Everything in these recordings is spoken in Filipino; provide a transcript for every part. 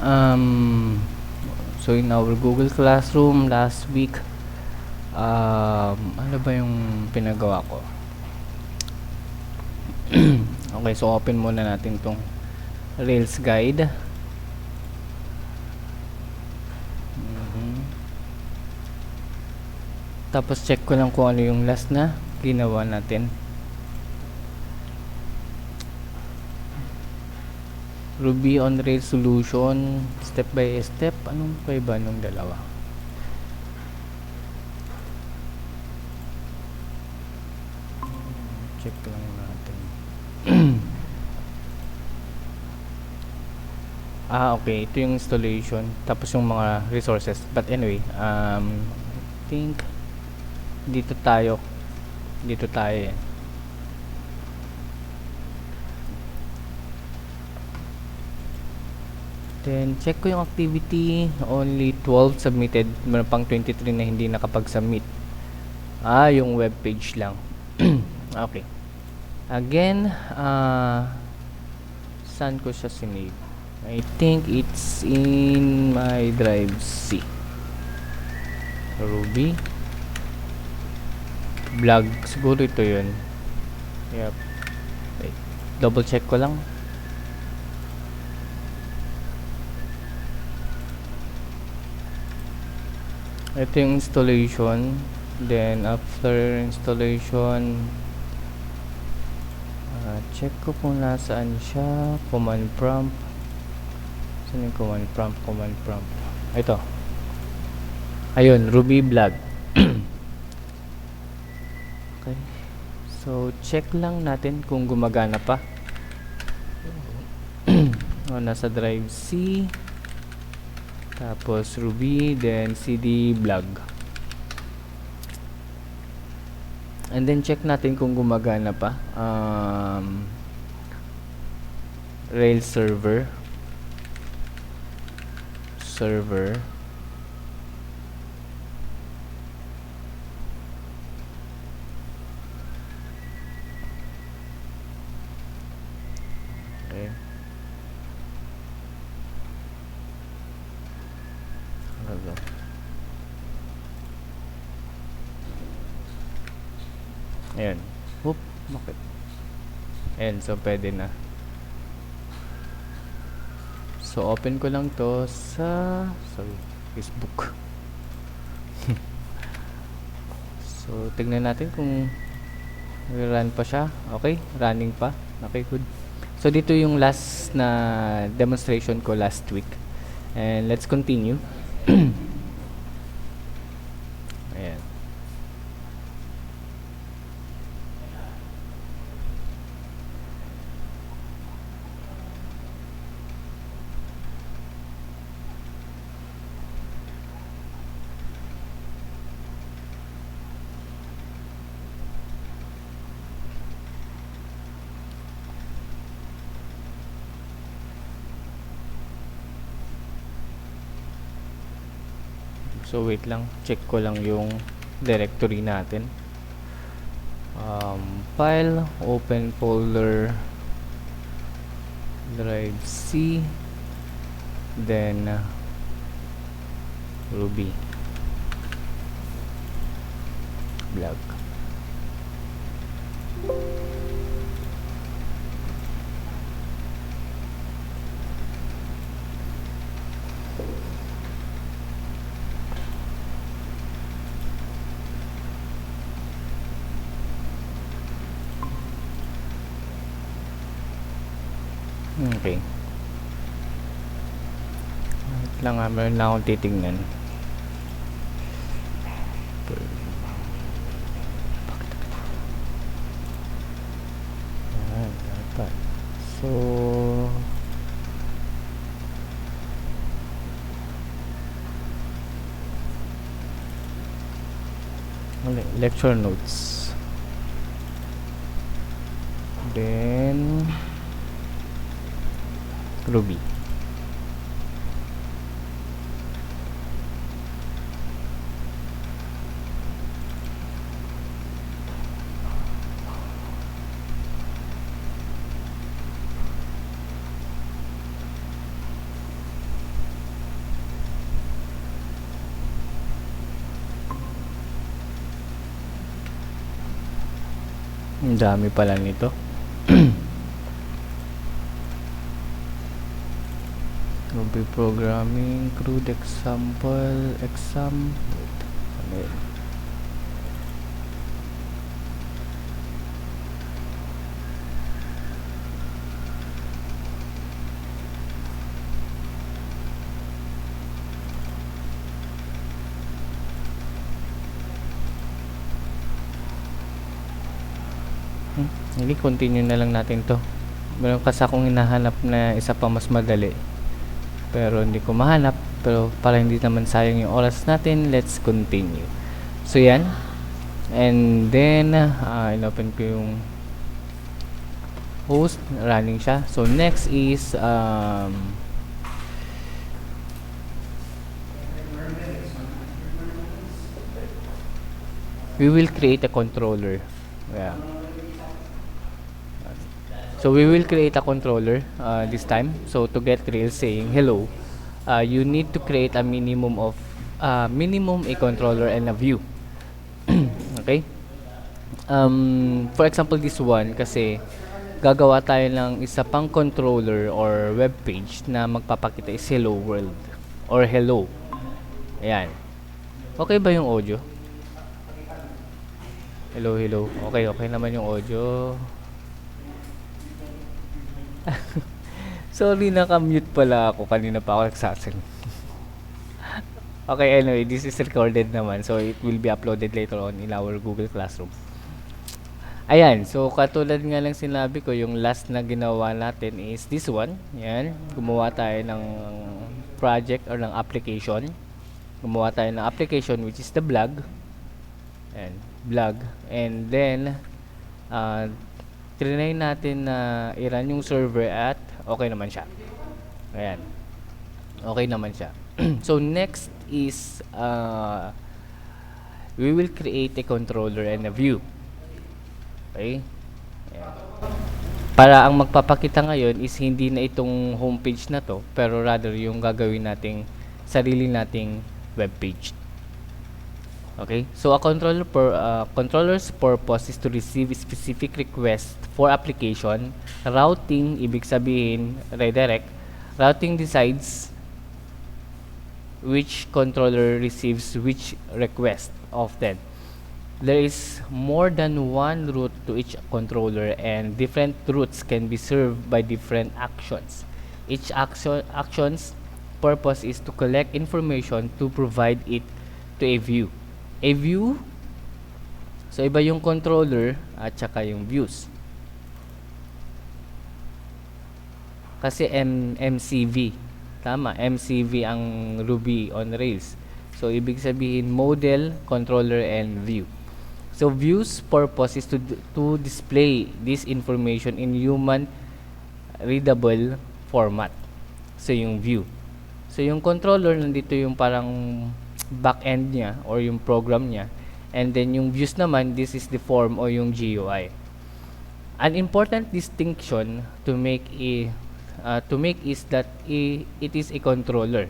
Um, so in our Google Classroom last week, ano ba yung pinagawa ko? Okay, so open muna natin tong Rails guide. Tapos check ko lang kung ano yung last na ginawa natin. Ruby on Rails solution, step by step. Anong kaiba nung dalawa? Check lang natin. Okay. Ito yung installation. Tapos yung mga resources. But anyway, I think dito tayo eh. Then check ko yung activity, only 12 submitted, meron pang 23 na hindi nakapag-submit. Yung web page lang. Okay. Again, saan ko siya sinave? I think it's in my drive C. Ruby blog, siguro ito yun. Yep. Wait, double check ko lang. Ito yung installation. Then after installation, check ko kung nasaan siya. Command prompt. Saan yung command prompt? Ito. Ayun, Ruby blog. Okay. So check lang natin kung gumagana pa. Nasa drive C. Tapos Ruby, then CD blog. And then check natin kung gumagana pa. Rails server. Okay. Ayan. Whoop, bakit? Ayan, so pwede na. So open ko lang to sa Facebook. So tignan natin kung run pa siya. Okay, running pa. Okay, good. So dito yung last na demonstration ko last week. And let's continue. Ayan. So wait lang, check ko lang yung directory natin. File, open folder, drive C, then Ruby blog. Okay. Wait lang, meron na akong titignan. Dapat. So lecture notes, then Ruby. Ang dami pala nito. Ruby programming, crude example, exam. Ano yun? Hindi, continue na lang natin to. Meron kasi akong hinahanap na isa pa mas madali, pero hindi ko mahanap. Pero para hindi naman sayang yung oras natin, let's continue. So yan, and then inopen ko yung host, running siya. So next is we will create a controller. Yeah. So we will create a controller this time. So to get Rails saying hello, you need to create a minimum a controller and a view. Okay? For example, this one kasi gagawa tayo ng isa pang controller or web page na magpapakita is hello world or hello. Ayan. Okay ba yung audio? Hello, hello. Okay naman yung audio. Sorry, naka-mute pala ako. Kanina pa ako nagsasagot. Okay, anyway, this is recorded naman. So, it will be uploaded later on in our Google Classroom. Ayan, so katulad nga lang sinabi ko, yung last na ginawa natin is this one. Yan, gumawa tayo ng project or ng application. Gumawa tayo ng application which is the blog. Ayan, blog. And then, trinay natin na i-run yung server at okay naman siya. Ayan. Okay naman siya. So next is we will create a controller and a view. Okay? Ayan. Para ang magpapakita ngayon is hindi na itong homepage na to, pero rather yung gagawin nating sarili nating webpage. Okay, so a controller's purpose is to receive specific request for application. Routing, ibig sabihin, redirect. Routing decides which controller receives which request often. There is more than one route to each controller and different routes can be served by different actions. Each action's purpose is to collect information to provide it to a view. A view, so iba yung controller at saka yung views. Kasi MCV, tama, MCV ang Ruby on Rails. So ibig sabihin model, controller, and view. So views purpose is to display this information in human readable format. So yung view. So yung controller, nandito yung parang back-end niya or yung program niya, and then yung views naman, this is the form o yung GUI. An important distinction to make is that it is a controller,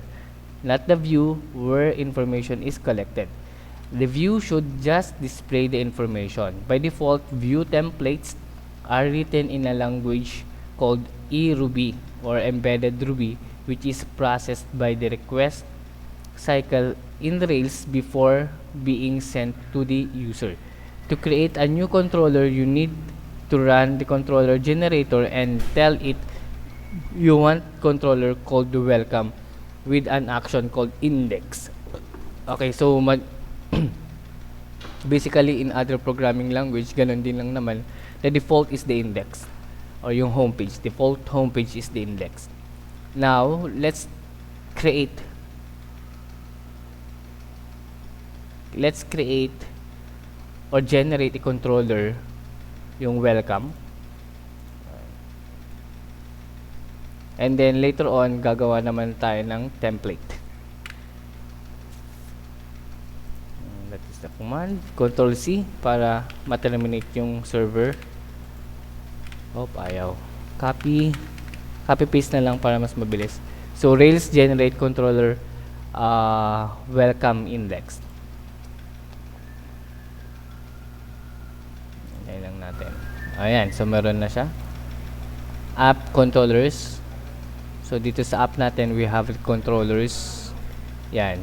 not the view where information is collected. The view should just display the information. By default, view templates are written in a language called eRuby or embedded Ruby, which is processed by the request cycle in Rails before being sent to the user. To create a new controller, you need to run the controller generator and tell it you want controller called welcome with an action called index. Okay, so basically in other programming language, ganun din lang naman. The default is the index or yung homepage. Default homepage is the index. Now, let's create or generate a controller, yung welcome, and then later on gagawa naman tayo ng template. That is the command, Ctrl C para ma-terminate yung server. Ayaw, copy paste na lang para mas mabilis. So Rails generate controller welcome index. Lang natin. Ayan, so meron na siya. App controllers. So dito sa app natin, we have controllers. Yan.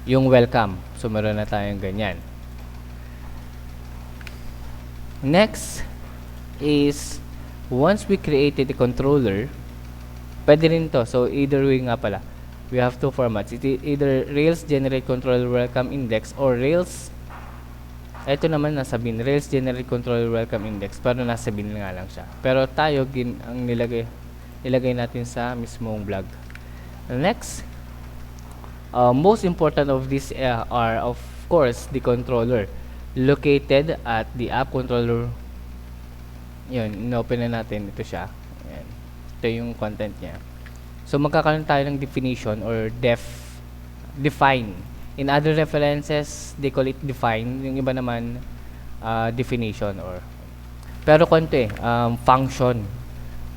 Yung welcome. So meron na tayong ganyan. Next is once we created a controller, pwede rin to. So either way nga pala. We have two formats. Either Rails generate controller welcome index or Rails. Ito naman nasa bin. Rails generate controller welcome index. Pero nasa bin nga lang siya. Pero tayo ang ilagay natin sa mismong blog. Next, most important of these are of course the controller located at the app controller. Yun, inopen na natin. Ito siya. Ayan. Ito yung content niya. So magkakaroon tayo ng definition or define. In other references, they call it define. Yung iba naman, definition or. Pero konti, function.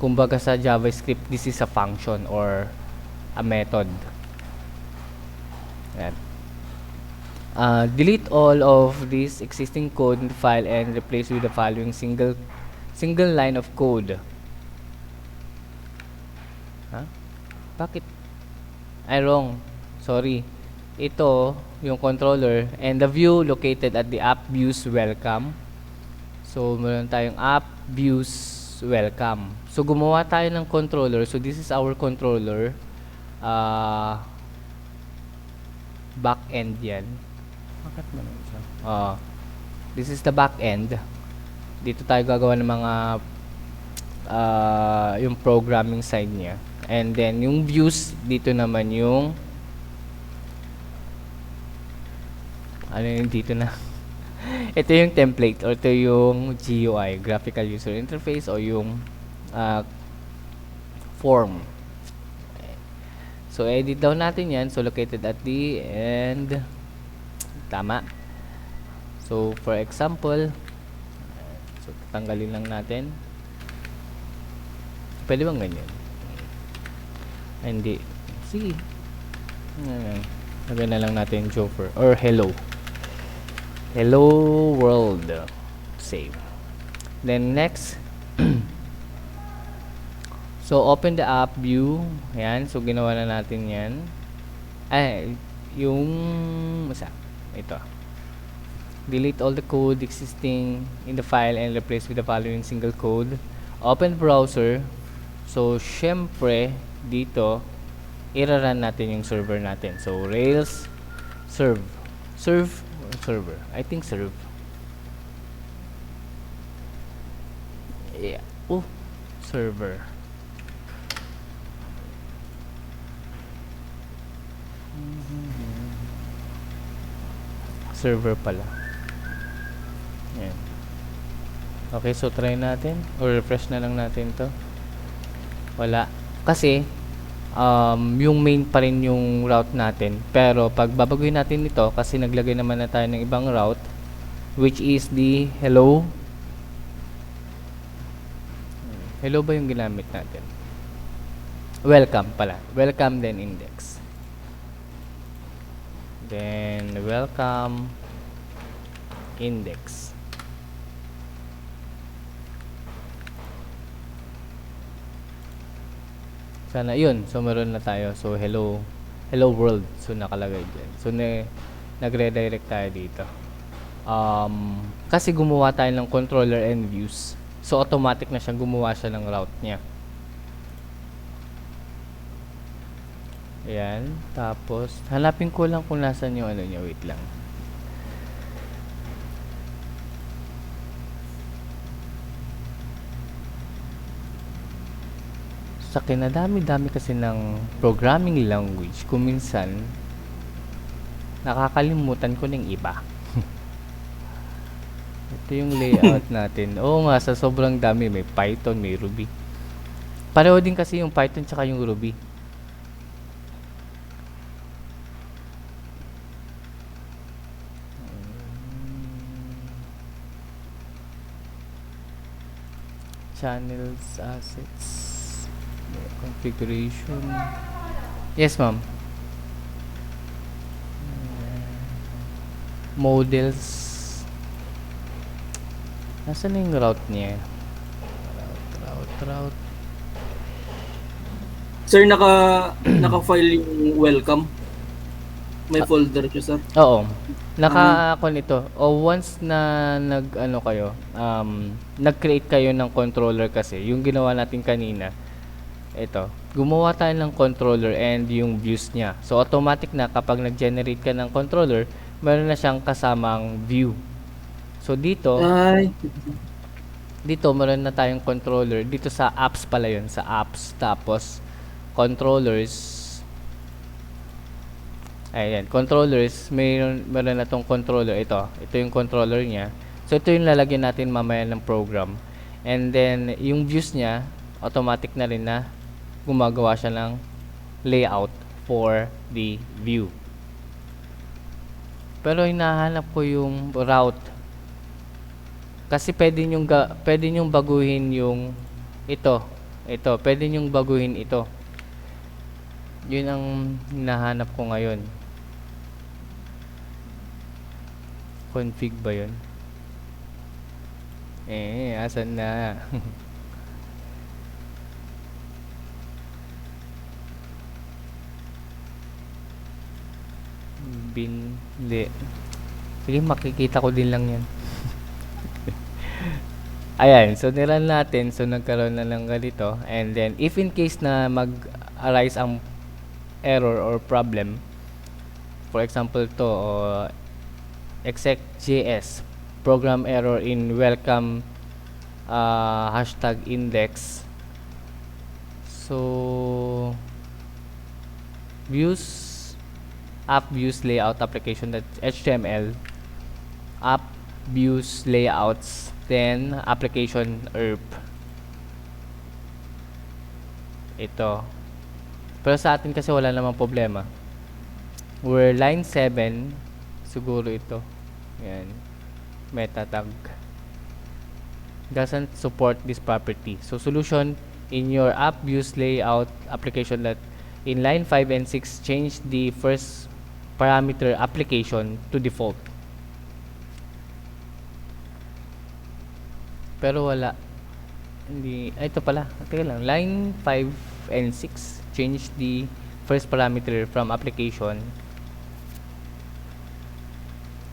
Kumbaga sa JavaScript, this is a function or a method. Yan. Delete all of this existing code in the file and replace with the following single line of code. Huh? Bakit? Ay, wrong. Sorry. Ito, yung controller and the view located at the app views welcome. So, meron tayong app views welcome. So, gumawa tayo ng controller. So, this is our controller. Back end yan. Bakit mo na siya? This is the back end. Dito tayo gagawa ng mga yung programming side niya. And then, yung views, dito naman yung ano yung dito na ito yung template or ito yung GUI, graphical user interface o yung form. So edit daw natin yan. So located at the end. Tama. So for example, so tanggalin lang natin. Pwede bang ganyan? Hindi. Sige. Lagyan na lang natin Joker or hello. Hello world. Save. Then next. So open the app view. Ayan. So ginawa na natin yan. Ay, yung ito. Delete all the code existing in the file and replace with the following single code. Open browser. So syempre dito i-run natin yung server natin. So Rails serve or server. I think serve. Yeah. Oh, server. Server pala. Ayan. Okay, so try natin or refresh na lang natin to. Wala. Kasi yung main pa rin yung route natin. Pero pag babaguhin natin ito, kasi naglagay naman na tayo ng ibang route, which is the hello. Hello ba yung ginamit natin? Welcome pala. Welcome then index. Then welcome index. Sana yun. So meron na tayo. So hello world. So nakalagay dyan. So nagre-redirect tayo dito. Kasi gumawa tayo ng controller and views. So automatic na siya gumawa siya ng route niya. Ayan. Tapos hanapin ko lang kung nasan yung ano niya. Wait lang. Sa kinadami-dami kasi ng programming language, kung minsan nakakalimutan ko ng iba. Ito yung layout natin. Oo nga, sa sobrang dami, may Python, may Ruby. Pareho din kasi yung Python tsaka yung Ruby. Channels, assets, configuration. Yes, ma'am. Models. Nasaan na yung route niya? route. Sir, naka-file yung welcome. May folder siya, sir. Oo. Naka-con ito. O once na nag-ano kayo, nag-create kayo ng controller kasi, yung ginawa natin kanina, ito, gumawa tayo ng controller and yung views niya. So, automatic na kapag nag-generate ka ng controller, meron na siyang kasamang view. So, dito meron na tayong controller. Dito sa apps pala yun. Sa apps. Tapos, controllers. Ayan. Controllers. Meron na tong controller. Ito yung controller niya. So, ito yung lalagyan natin mamaya ng program. And then, yung views niya, automatic na rin na gumagawa siya ng layout for the view. Pero hinahanap ko yung route. Kasi pwede nyong baguhin yung ito. Pwede nyong baguhin ito. Yun ang hinahanap ko ngayon. Config ba yun? Asan na? Binli. Sige, makikita ko din lang yan. Ayan, so niran natin. So nagkaroon na ng ganito. And then, if in case na mag-arise ang error or problem, for example to, exec.js, program error in welcome hashtag index. So, views, app views layout application, that's HTML, app views layouts, then application ERP. Ito. Pero sa atin kasi wala namang problema. We're line 7, siguro ito. Yan. Meta tag. Doesn't support this property. So solution in your app views layout application that in line 5 and 6 change the first parameter application to default. Pero wala. Hindi. Ito pala. Teka lang. Line 5 and 6 change the first parameter from application.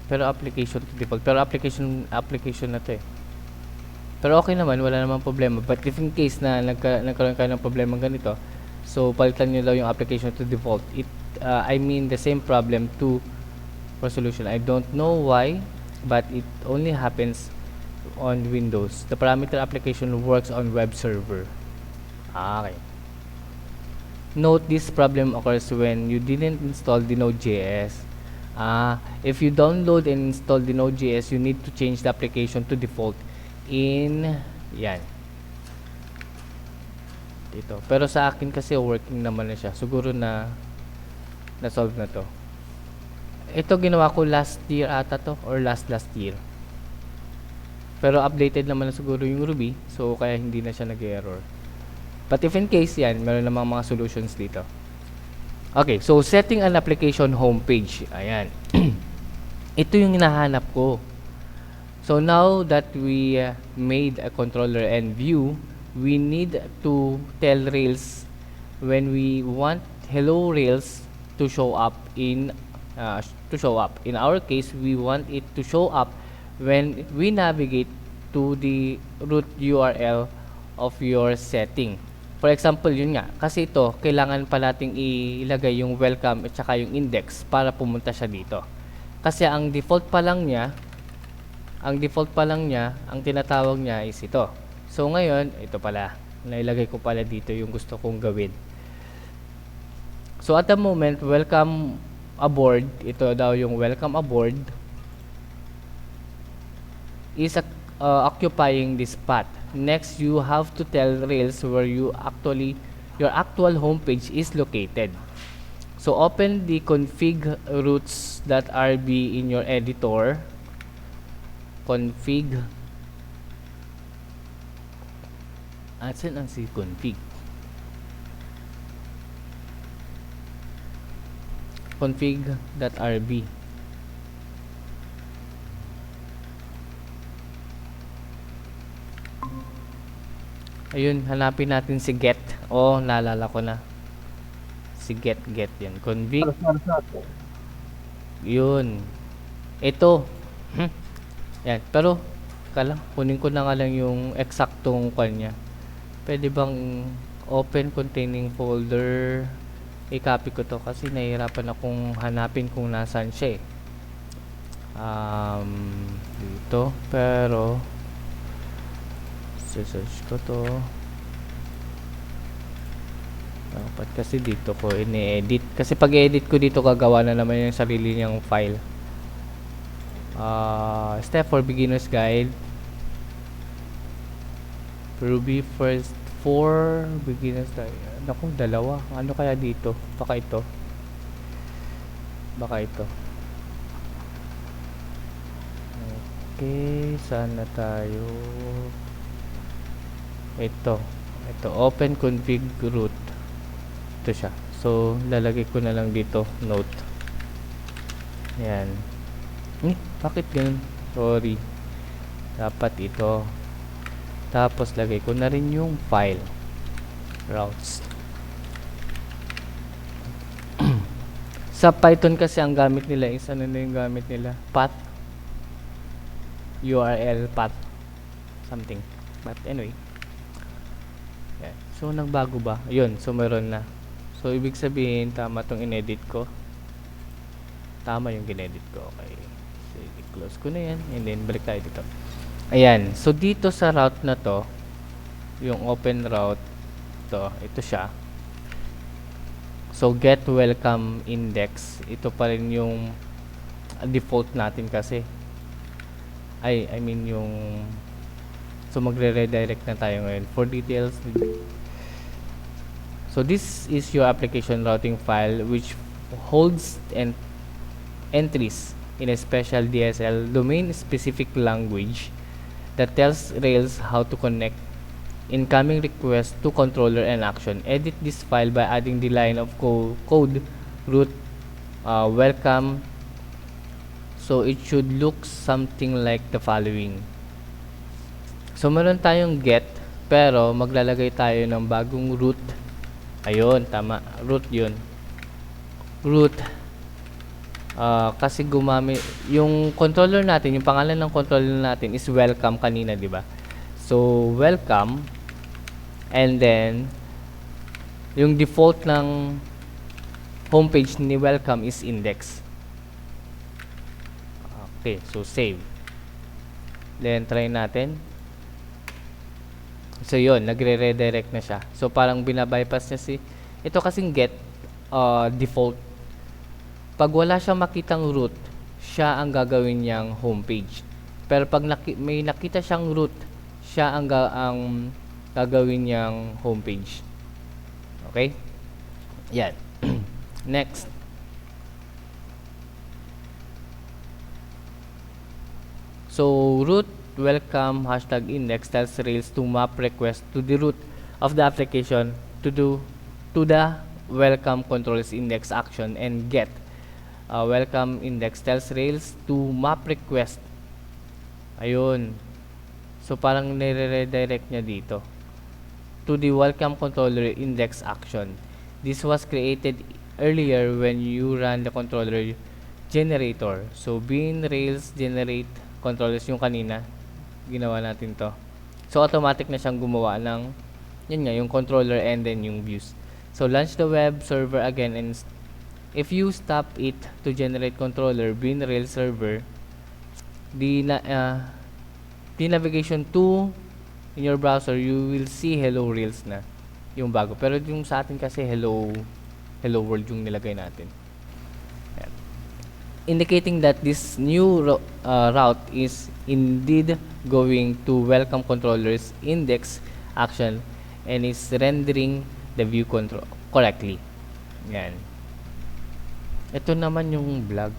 Pero application to default. Pero application na to eh. Pero okay naman. Wala namang problema. But if in case na nagkaroon kayo ng problema ganito, so palitan nyo daw yung application to default. I mean the same problem to resolution. I don't know why, but it only happens on Windows. The parameter application works on web server. Okay. Note this problem occurs when you didn't install the Node.js. If you download and install the Node.js, you need to change the application to default in yan. Dito. Pero sa akin kasi working naman na siya. Siguro na solve na to. Ito ginawa ko last year ata to or last year. Pero updated naman na siguro yung Ruby, so kaya hindi na siya nag-error. But if in case yan, meron namang mga solutions dito. Okay, so setting an application homepage. Ayan. Ito yung hinahanap ko. So now that we made a controller and view, we need to tell Rails when we want hello Rails to show up in In our case, we want it to show up when we navigate to the root URL of your setting. For example, yun nga, kasi ito, kailangan pa nating ilagay yung welcome at saka yung index para pumunta siya dito. Kasi ang default pa lang niya, ang tinatawag niya is ito. So ngayon, ito pala, nailagay ko pala dito yung gusto kong gawin. So at the moment, welcome aboard, ito daw yung welcome aboard, is occupying this path. Next, you have to tell Rails where your actual homepage is located. So open the config routes.rb in your editor. Config. Asan ang si config? Config.rb. Ayun, hanapin natin si get. Oh, naalala ko na. Si get yan. Config. Yun. Ito. Yan. Pero, kunin ko na nga lang yung eksaktong kanya. Pwede bang open containing folder? I-copy ko to kasi nahihirapan akong hanapin kung nasaan siya eh. Dito. Pero, search ko to. Dapat kasi dito ko ini-edit. Kasi pag edit ko dito, gagawa na naman yung sarili niyang file. Step for beginner's guide. Ruby first 4 beginner's guide. Naku, dalawa. Ano kaya dito? Baka ito. Okay, saan na tayo? Ito, open config root. Ito siya. So, lalagay ko na lang dito note. Yan. Bakit ganun? Sorry. Dapat ito. Tapos, lagay ko na rin yung file. Routes. Sa Python kasi ang gamit nila is ano na yung gamit nila? Path. URL path. Something. But anyway. Yan. So, nagbago ba? Ayun. So, meron na. So, ibig sabihin, tama tong inedit ko. Tama yung ginedit ko. Okay. So, i-close ko na yan. And then, balik tayo dito. Ayan. So, dito sa route na to, yung open route, ito siya. So, get welcome index. Ito pa rin yung default natin kasi. I mean yung... So, magre-redirect na tayo ngayon. For details, so this is your application routing file which holds entries in a special DSL domain specific language that tells Rails how to connect incoming requests to controller and action. Edit this file by adding the line of code root welcome. So it should look something like the following. So meron tayong get, pero maglalagay tayo ng bagong root. Ayun, tama. Root yun. Root. Kasi gumamit, yung controller natin, yung pangalan ng controller natin is welcome kanina, di ba? So, welcome. And then, yung default ng homepage ni welcome is index. Okay, so save. Then, try natin. So, yun, nagre-redirect na siya. So, parang binabypass niya ito kasing get, default. Pag wala siyang makitang root, siya ang gagawin niyang homepage. Pero pag may nakita siyang root, siya ang gagawin niyang homepage. Okay? Yan. Next. So, root welcome hashtag index tells Rails to map request to the root of the application to the welcome controls index action, and get welcome index tells Rails to map request. Ayun. So, parang nire-redirect niya dito to the welcome controller index action. This was created earlier when you run the controller generator. So, bin Rails generate controllers yung kanina. Ginawa natin to. So, automatic na siyang gumawa ng yun nga, yung controller and then yung views. So, launch the web server again, and if you stop it to generate controller bin Rails server, the navigation to in your browser, you will see hello Rails na yung bago. Pero yung sa atin kasi hello world yung nilagay natin. Ayan. Indicating that this new route is indeed going to welcome controllers index action and is rendering the view control correctly. Yan. Ito naman yung vlog.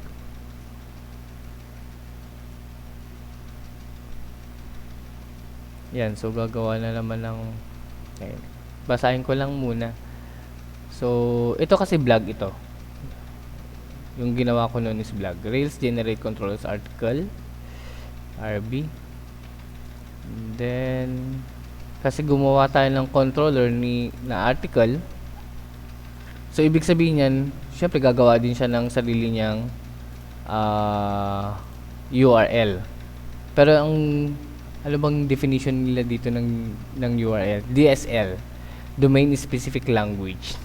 Yan, so gagawa na naman ng ayan. Basahin ko lang muna. So, ito kasi vlog ito. Yung ginawa ko noon is vlog. Rails generate controllers article RB. And then Kasi gumawa tayo ng controller na article. So, ibig sabihin yan, syempre gagawa din siya ng sarili niyang URL. Pero ano bang definition nila dito ng URL? DSL. Domain Specific Language.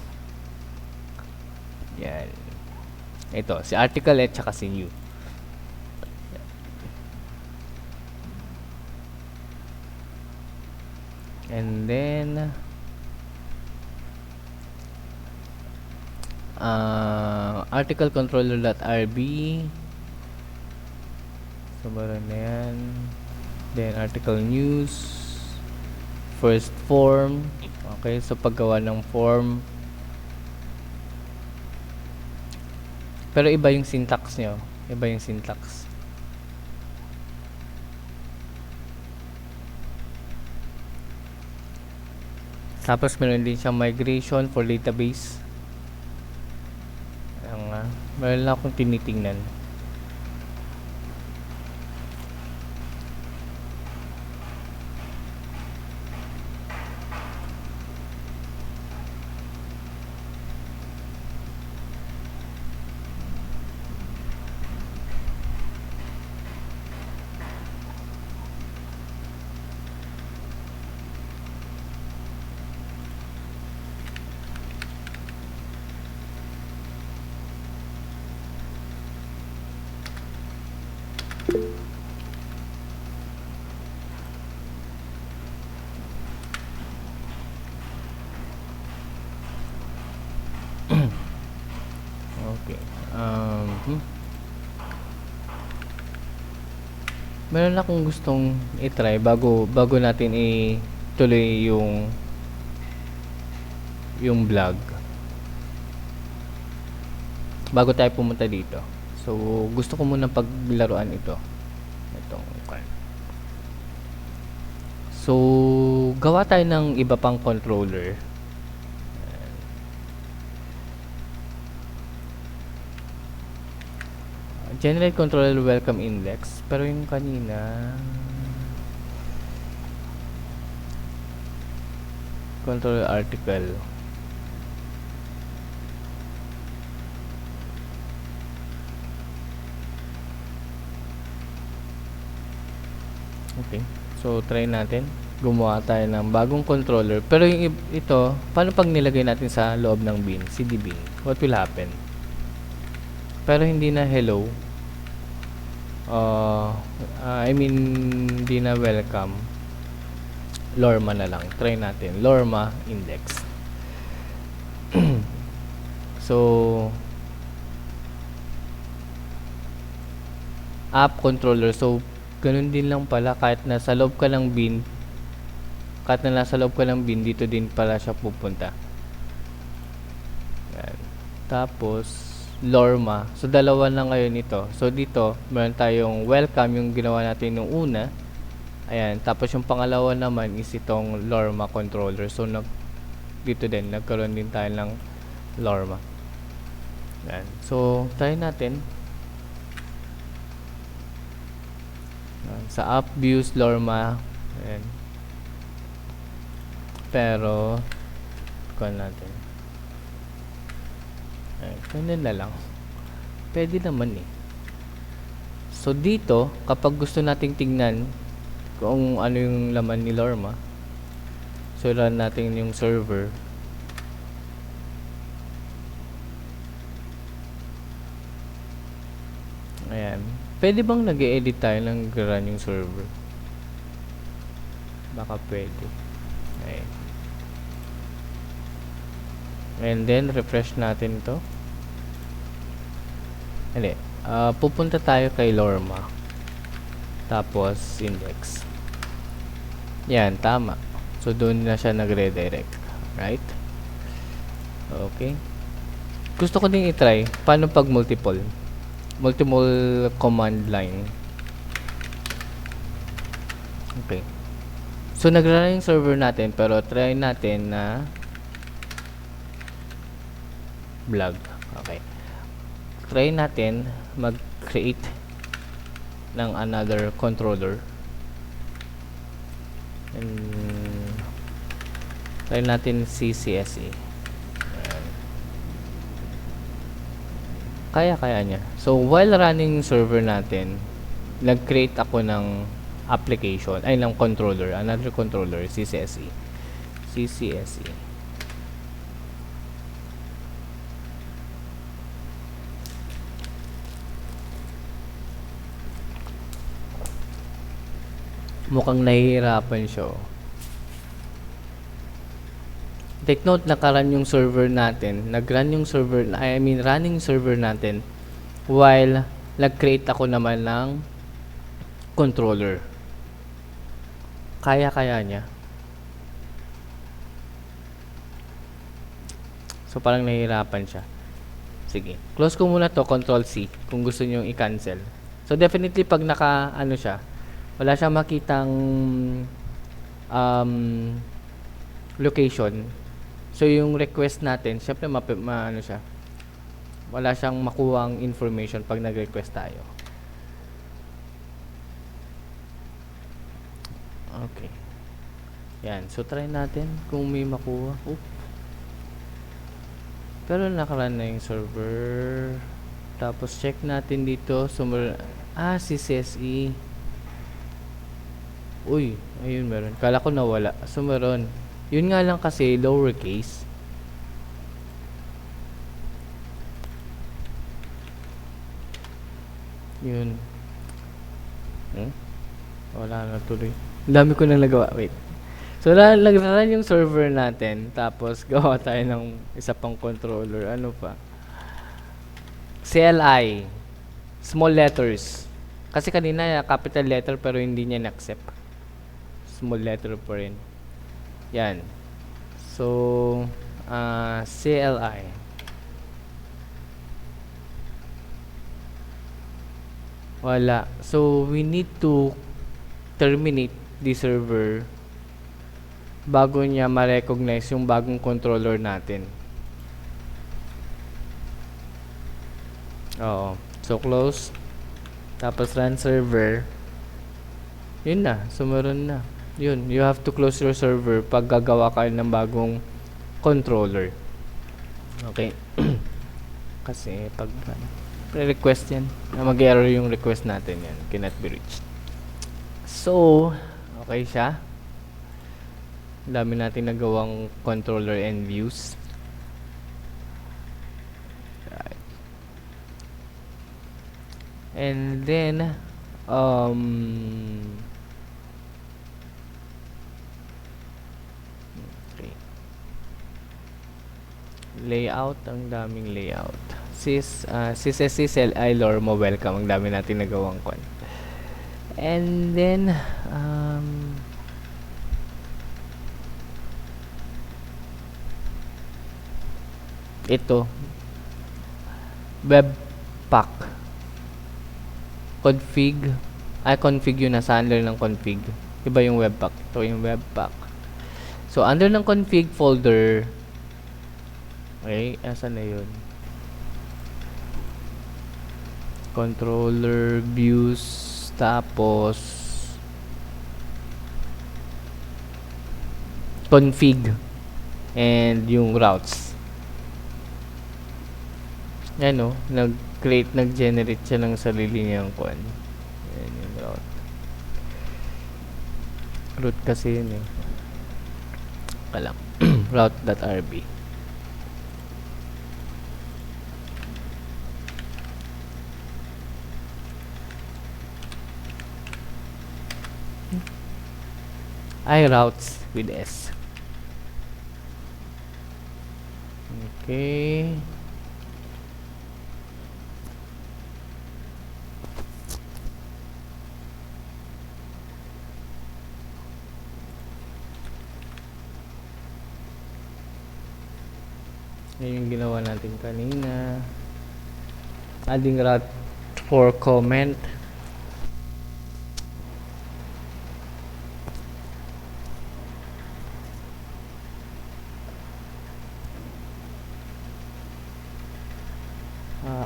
Yan. Ito, si article at saka si new. And then article controller.rb. So, meron na yan. Then, article news. First form. Okay, so paggawa ng form. Pero iba yung syntax nyo. Iba yung syntax. Tapos, meron din siyang migration for database. Meron lang akong tinitingnan. Okay. Meron akong gustong i-try bago natin ituloy yung vlog. Bago tayo pumunta dito. So, gusto ko muna paglaruan ito. Itong card. So, gawa tayo ng iba pang controller. Generate controller welcome index. Pero yung kanina controller article. Okay. So, try natin. Gumawa tayo ng bagong controller. Pero yung ito, paano pag nilagay natin sa loob ng bin? CD bin. What will happen? Pero hindi na hello. I mean, hindi na welcome. Lorma na lang. Try natin. Lorma index. So, app controller. So, ganun din lang pala. Kahit nasa loob ka ng bin, dito din pala siya pupunta. Yan. Tapos, Lorma. So, dalawa na ngayon ito. So, dito, meron tayong welcome, yung ginawa natin nung una. Ayan. Tapos, yung pangalawa naman is itong Lorma controller. So, dito din, nagkaroon din tayo ng Lorma. Ayan. So, try natin. Ayan. Sa app views, Lorma. Ayan. Pero, kuha natin. Ganun na lang. Pwede naman eh. So, dito, kapag gusto nating tingnan kung ano yung laman ni Lorma, so, run natin yung server. Ayan. Pwede bang nag-edit tayo ng run yung server? Baka pwede. Ayan. And then, refresh natin to. Hindi. Pupunta tayo kay Lorma. Tapos, index. Yan, tama. So, doon na siya nagre-redirect. Right? Okay. Gusto ko din i-try. Paano pag multiple? Multiple command line. Okay. So, nagra-run yung server natin. Pero, try natin na vlog. Okay. Try natin mag-create ng another controller. And Try natin CCSE. Kaya niya. So, while running yung server natin, nag-create ako ng application, ay ng controller, another controller, CCSE. CCSE. Mukhang nahihirapan siya. Take note, naka-run yung server natin. Nag-run yung server, running server natin while nag-create ako naman ng controller. Kaya niya. So, parang nahihirapan siya. Sige. Close ko muna to, Control C, kung gusto nyo i-cancel. So, definitely, pag siya, wala siyang makitang location. So, yung request natin, syempre, siya. Wala siyang makuhang information pag nag-request tayo. Okay. Yan. So, try natin kung may makuha. Pero nakaran na yung server. Tapos, check natin dito. CCSE. Uy, ayun meron. Kala ko nawala. So, meron. Yun nga lang kasi, lowercase. Yun. Wala na tuloy. Ang dami ko nang nagawa. Wait. So, nag-run yung server natin. Tapos, gawa tayo ng isa pang controller. Ano pa? CLI. Small letters. Kasi kanina, capital letter pero hindi niya na-accept. Small letter pa rin. Yan. So, CLI. Wala. So, we need to terminate the server bago niya ma-recognize yung bagong controller natin. Oo. So, close. Tapos, run server. Yun na. Sumaron na. Yun. You have to close your server pag gagawa kayo ng bagong controller. Okay. Kasi, pag pre-request yan, mag-error yung request natin yan. Cannot be reached. So, okay siya. Dami natin nagawang controller and views. Right. And then, okay. Layout, ang daming layout. CCSE Lormo, welcome. Ang dami natin nagawang kon. And then, ito, webpack. Config yun, nasa under ng config. Iba yung webpack. Ito yung webpack. So, under ng config folder, okay, asan na yun? Controller, views, tapos config, and yung routes. Yan o, nag-generate siya ng sarili niyang kwan. Yan yung route. Route kasi yun eh. Kalang. Route.rb. Routes with S. Okay. Yan yung ginawa natin kanina. Adding route for comment.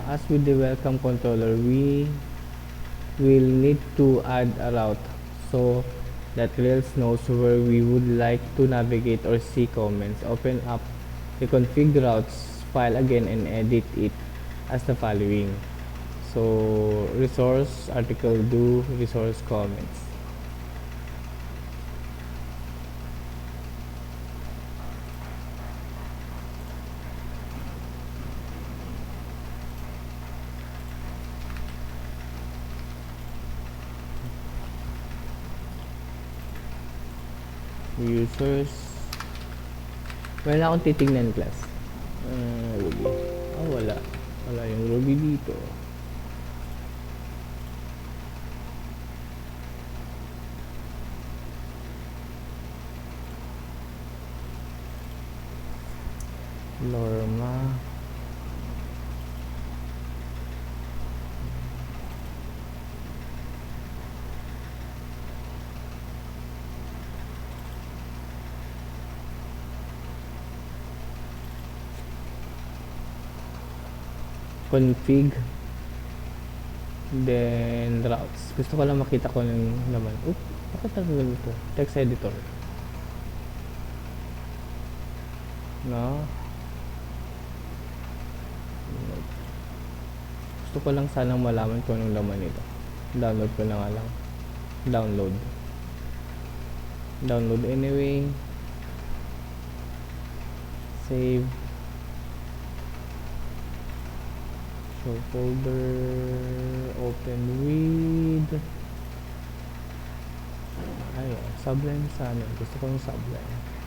As with the welcome controller, we will need to add a route. So, that Rails knows where we would like to navigate or see comments. Open up the config routes file again and edit it as the following. So resource article do resource comments. Users, wala akong titingnan class. Ruby. Wala yung Ruby dito. Lorma. Config, then routes. Gusto ko lang makita ko ng laman. Bakit talaga ito? Text editor. No? Gusto ko lang sanang malaman kung anong laman ito. Download ko na nga lang. Download anyway. Save. Show folder, open with Sublime sana. Gusto ko yung Sublime.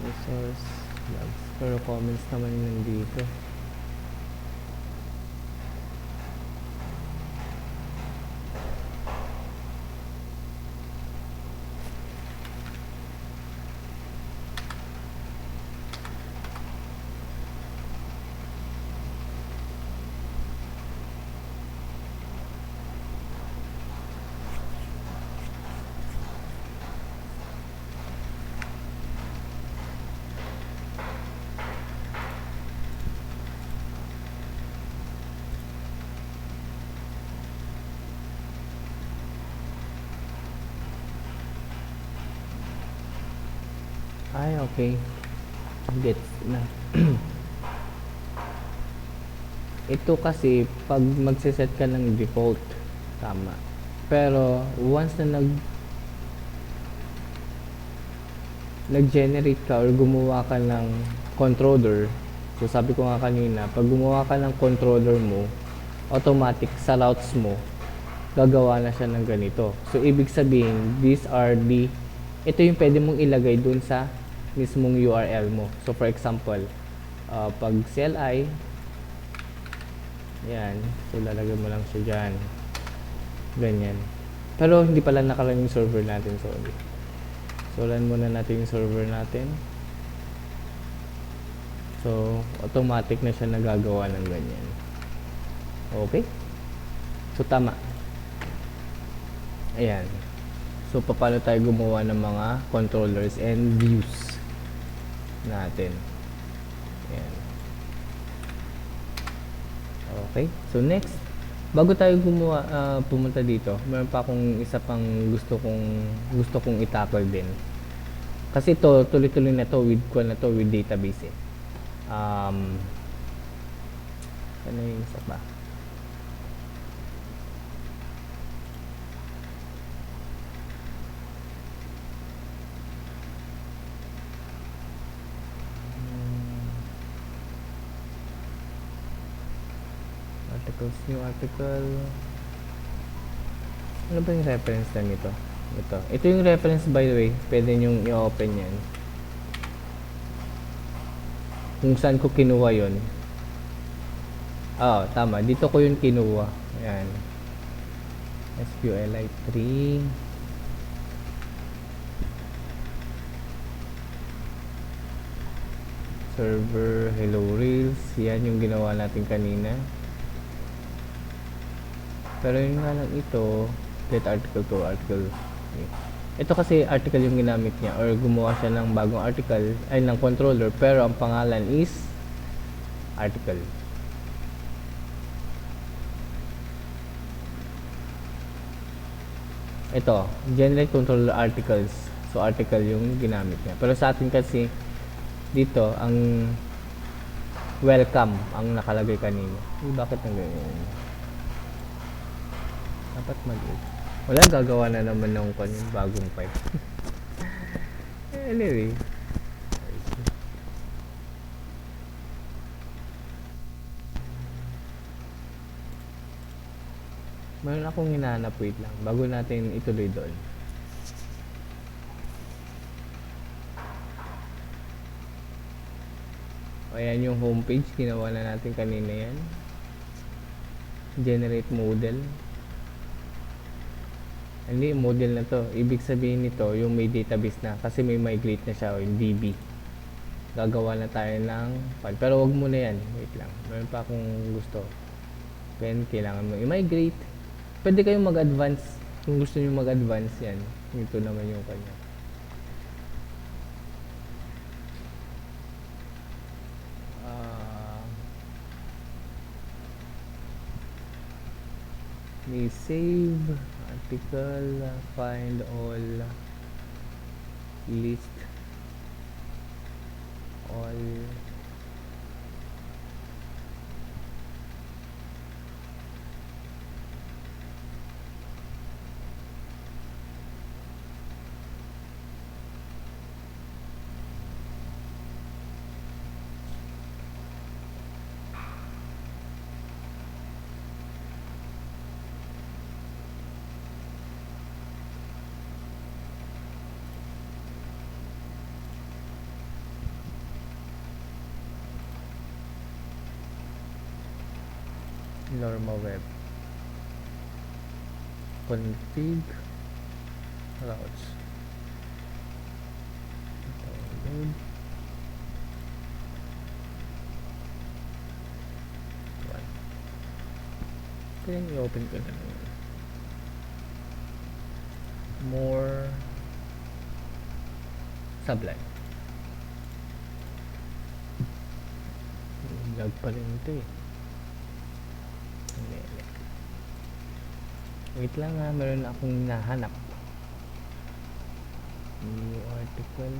Resource logs. Pero comments naman yung nandito. Ay, okay. Gets na. Ito kasi, pag magsiset ka ng default, tama. Pero, once na nag-generate ka or gumawa ka ng controller, so sabi ko nga kanina, pag gumawa ka ng controller mo, automatic sa routes mo, gagawa na siya ng ganito. So, ibig sabihin, ito yung pwede mong ilagay dun sa mismong URL mo. So for example, pag CLI, yan, so lalagay mo lang siya dyan, ganyan. Pero hindi pala nakalan yung server natin, sorry. So run muna natin yung server natin. So automatic na siya nagagawa ng ganyan. Okay, so tama. Ayan. So paano tayo gumawa ng mga controllers and views natin. Ayan. Okay, so next, bago tayo pumunta dito, meron pa akong isa pang gusto kong i-tackle din. Kasi to tuloy-tuloy na to with database eh. Ano yung isa pa? Articles, new article. Ano ba yung reference na nito? Ito yung reference, by the way. Pwede nyong i-open yan. Kung saan ko kinuha yon. Tama. Dito ko yun kinuha. Ayan. SQLite 3. Server, hello reels. Yan yung ginawa natin kanina. Pero yun nga lang ito, get article to article. Ito kasi article yung ginamit niya or gumawa siya ng bagong article ay ng controller pero ang pangalan is article. Ito, generate controller articles. So article yung ginamit niya. Pero sa atin kasi dito ang welcome ang nakalagay kanina. Bakit nang ganyan? Dapat maliit. Wala, gagawa na naman ng kanyang bagong pipe. Anyway. Meron akong hinahanap, wait lang. Bago natin ituloy doon. Ayan yung homepage. Ginawa na natin kanina yan. Generate model. Hindi, model na to. Ibig sabihin nito, yung may database na. Kasi may migrate na siya, o yung DB. Gagawa na tayo ng file. Pero wag mo na yan. Wait lang. Meron pa akong gusto. Then, kailangan mo i-migrate. Pwede kayong mag-advance. Kung gusto nyo mag-advance yan. Ito naman yung kanya. May save article, find all, list all. Normal web config routes download one. Kaya i-open ko na lang more sublime. Lag pa rin ito eh. Wait lang ha, meron akong nahanap. New article.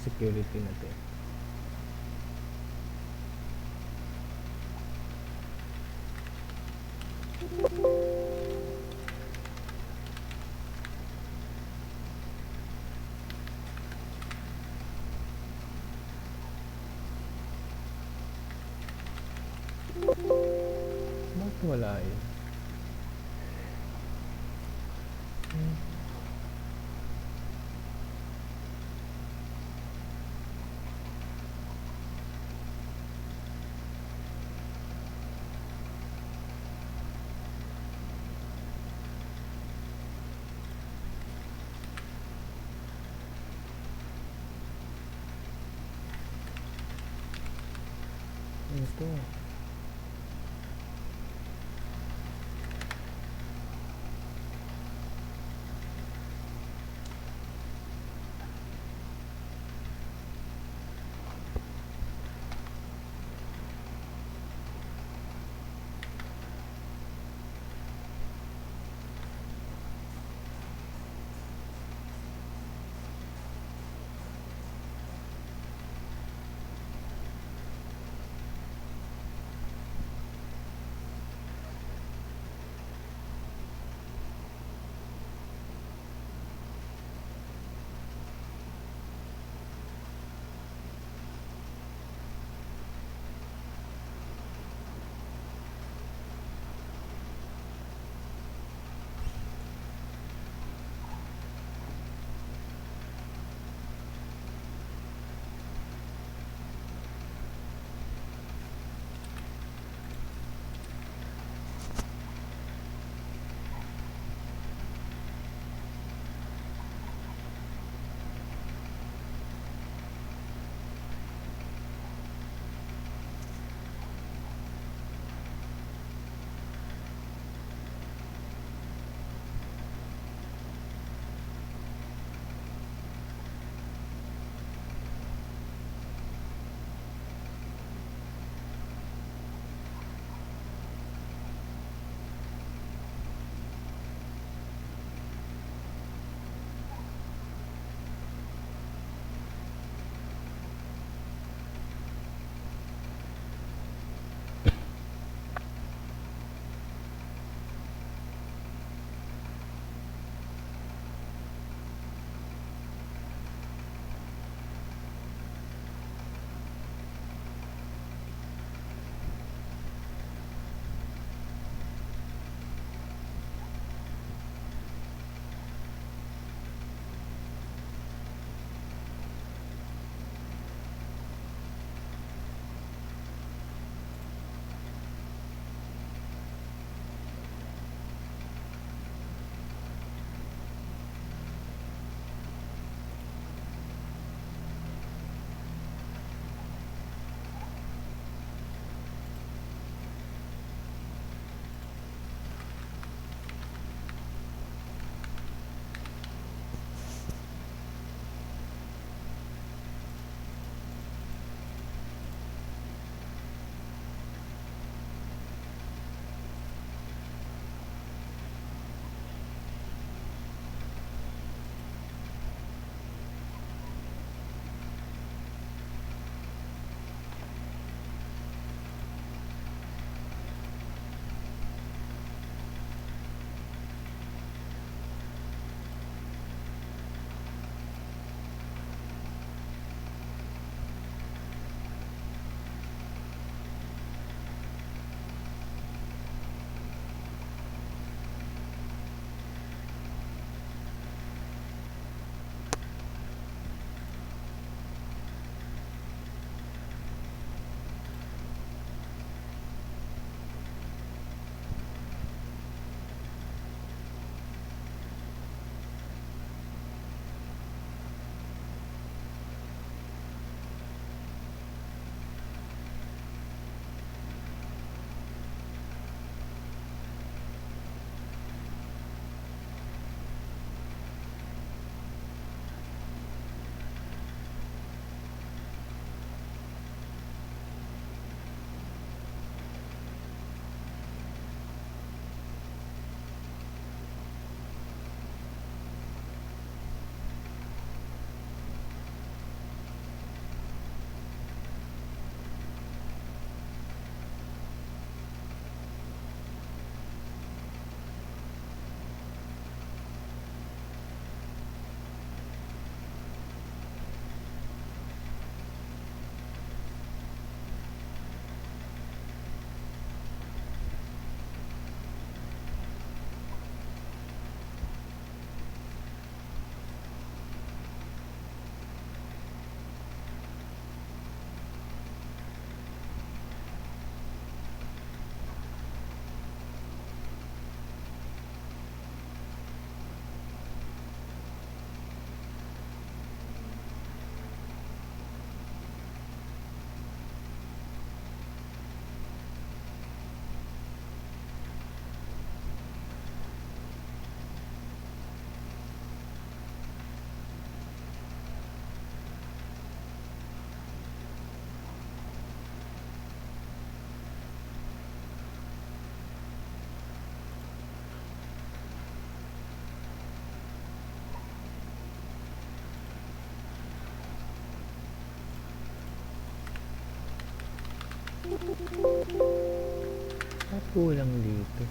security natin. Bakit wala yun? Ito. Kulang dito.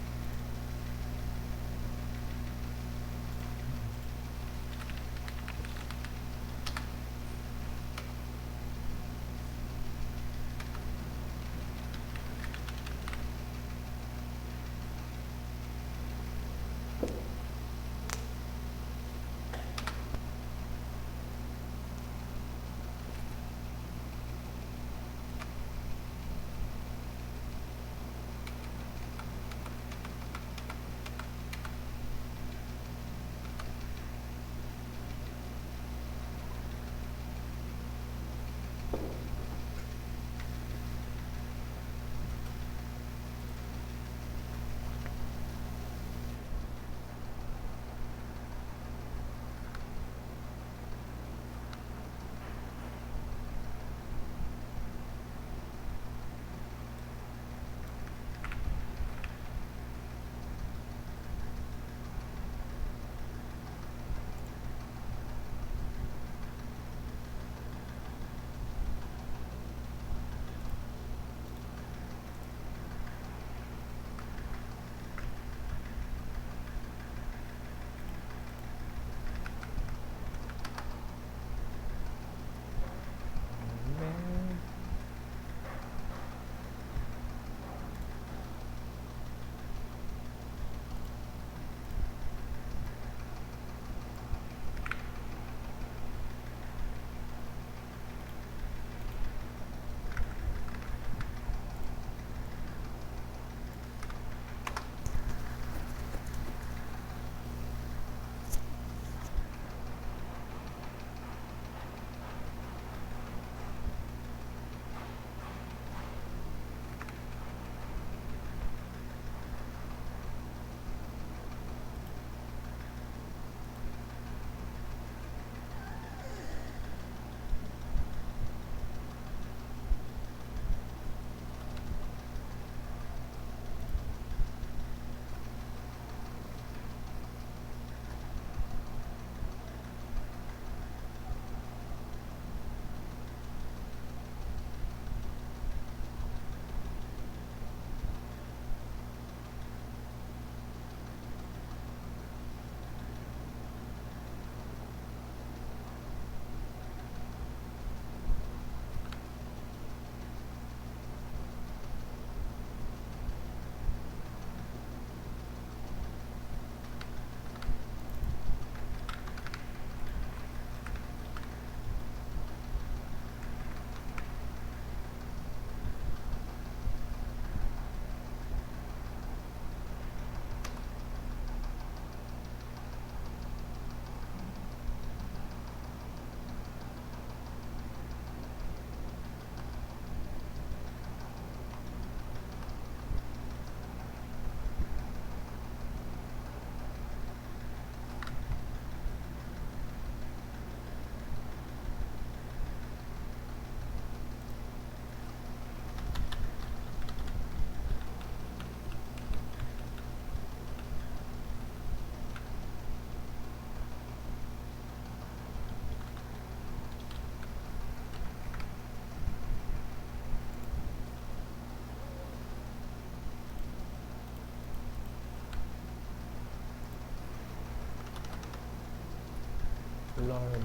Lord.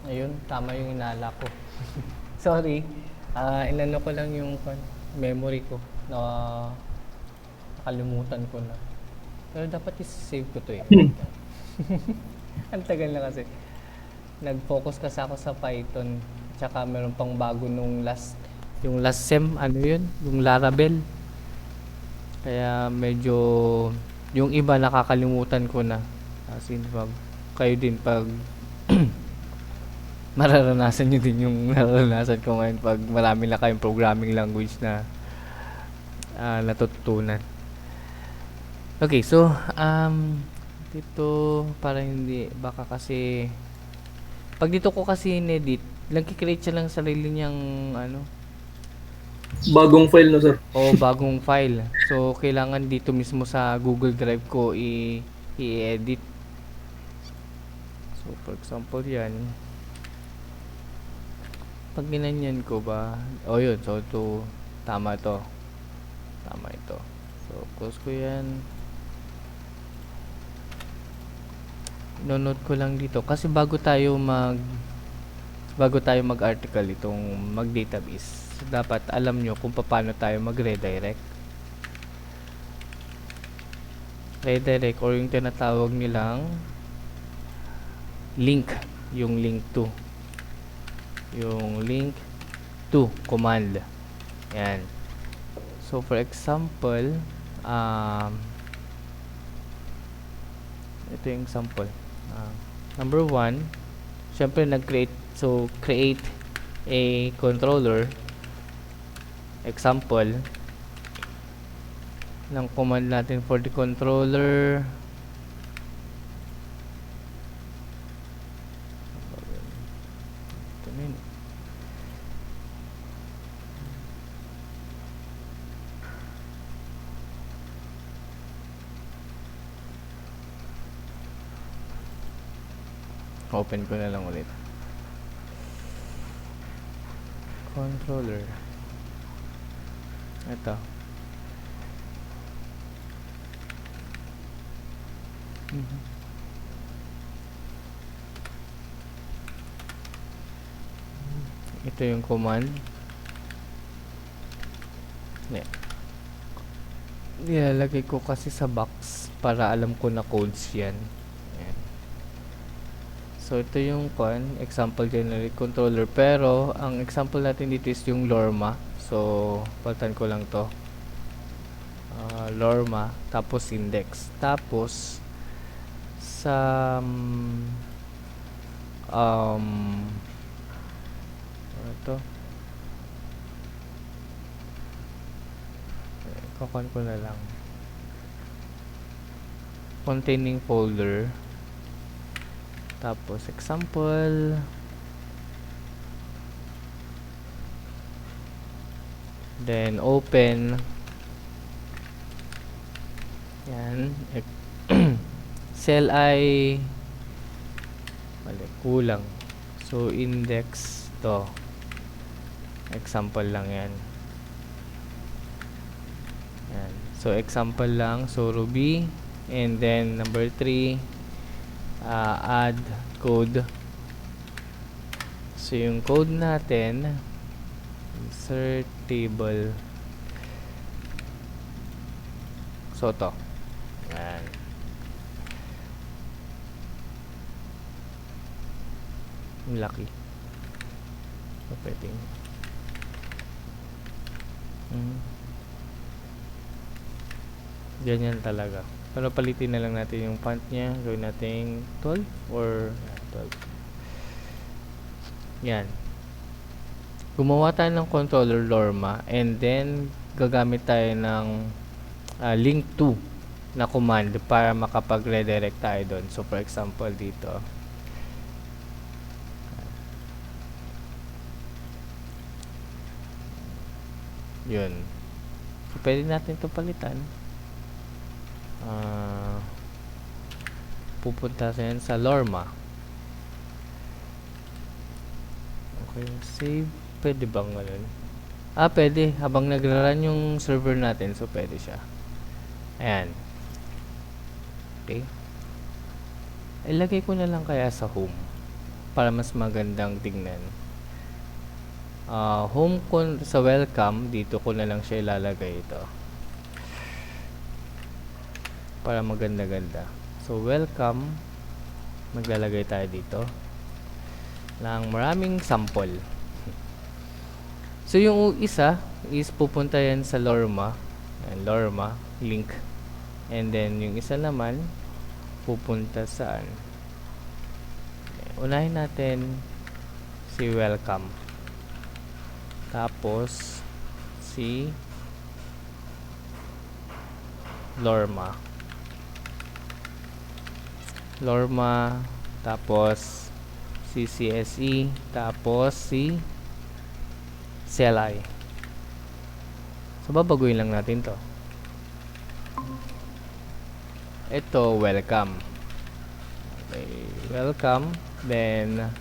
Ayun, tama yung inala ko. Sorry. Inano ko lang yung memory ko na nakalimutan ko na. Pero dapat i-save ko to eh. Ang tagal na kasi. Nag-focus kasi ako sa Python. Tsaka meron pang bago nung yung last sem, ano yun? Yung Laravel. Kaya medyo, yung iba nakakalimutan ko na. As in, kayo din pag mararanasan nyo din yung nararanasan ko ngayon pag marami na kayong programming language na natututunan. Okay, so dito parang hindi, baka kasi pag dito ko kasi in-edit, nagki-create siya lang sarili niyang Bagong file no, sir. o bagong file. So kailangan dito mismo sa Google Drive ko i-edit. So for example, yan. Pag ginanyan ko ba, yun, so tama to. Tama ito. So, close ko yan. Nonote ko lang dito kasi bago tayo mag-article itong mag-database, so, dapat alam nyo kung paano tayo mag-redirect. Redirect or yung tinatawag nilang link, yung link to command. Yan. So for example, ito yung example. Number 1, syempre create a controller. Example ng command natin for the controller. Ito na yun. Open ko na lang ulit. Controller. Ito. Ito yung command. Nilalagay ko kasi sa box para alam ko na codes yan. Ayan. So ito yung example generate controller, pero ang example natin dito is yung Lorma. So palitan ko lang to. Lorma tapos index. Tapos sa ito kakuan ko na lang containing folder, tapos example, then open. Yan. Cell I kulang, so index to. Example lang yan. Yan. So example lang. So Ruby, and then number 3, add code. So yung code natin, insert table. So to. Yan. Laki. So pwedeng ganyan talaga. Pero palitin na lang natin yung font niya. Gawin natin 12 or 12. Yan. Gumawa tayo ng controller Lorma, and then gagamit tayo ng link to na command para makapag-redirect tayo doon. So for example dito, yun. So pwede natin ito palitan. Pupunta sa yan sa Lorma. Okay, save. Pwede bang ganun? Pwede. Habang nagra-run yung server natin, so pwede siya. Ayan. Okay. Ilagay ko na lang kaya sa home para mas magandang tingnan. Home sa welcome, dito ko na lang siya ilalagay ito para maganda-ganda. So welcome, maglalagay tayo dito ng maraming sample. So yung isa is pupunta yan sa Lorma, Lorma link, and then yung isa naman pupunta saan? Unahin natin si welcome, tapos si Lorma, tapos si CSE, tapos si CLI. So babaguhin lang natin to. Ito welcome. Okay, welcome, then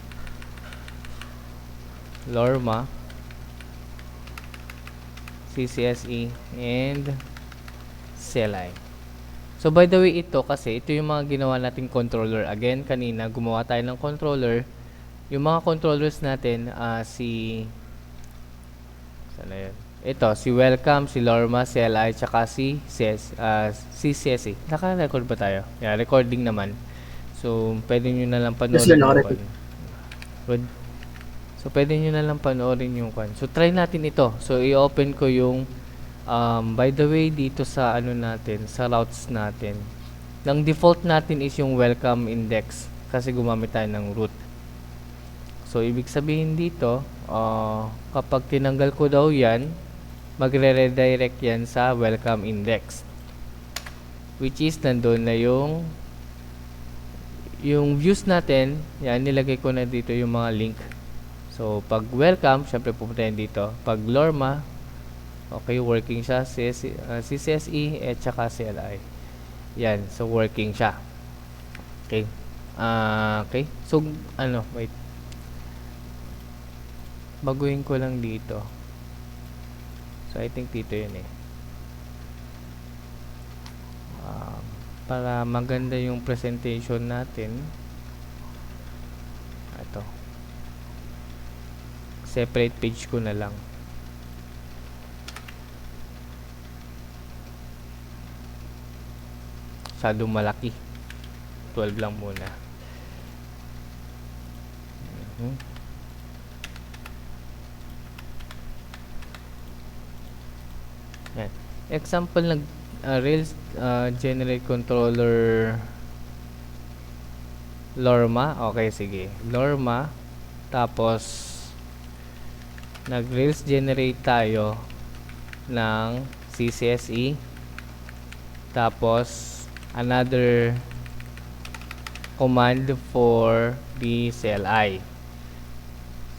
Lorma, CCSE, and CLI. So by the way, ito kasi ito yung mga ginawa nating controller. Again, kanina gumawa tayo ng controller. Yung mga controllers natin, sana yun? Ito, si Welcome, si Lorma, si LI, tsaka si CCSE. Naka-record ba tayo? Yeah, recording naman. So, pwede nyo na lang Yes, panoorin sir, yung naka-record. Good. So, pwede nyo na lang panoorin yung kwan. So, try natin ito. So, i-open ko yung by the way, dito sa ano natin, sa routes natin. Ang default natin is yung welcome index kasi gumamit tayo ng root. So, ibig sabihin dito, kapag tinanggal ko daw yan, magre-redirect yan sa welcome index. Which is, nandun na yung views natin, yan, nilagay ko na dito yung mga link. So, pag welcome, syempre pupunta yan dito. Pag Lorma, okay, working siya. CCSE, at saka CLI. Yan, so working siya. Okay. Okay. So, wait. Baguhin ko lang dito. So, I think dito yun eh. Para maganda yung presentation natin. Ito. Separate page ko na lang. Masyadong malaki. 12 lang muna. Yan. Example ng Rails generate controller Lorma. Okay, sige. Lorma. Tapos nag-Rails generate tayo ng CCSE. Tapos another command for the CLI.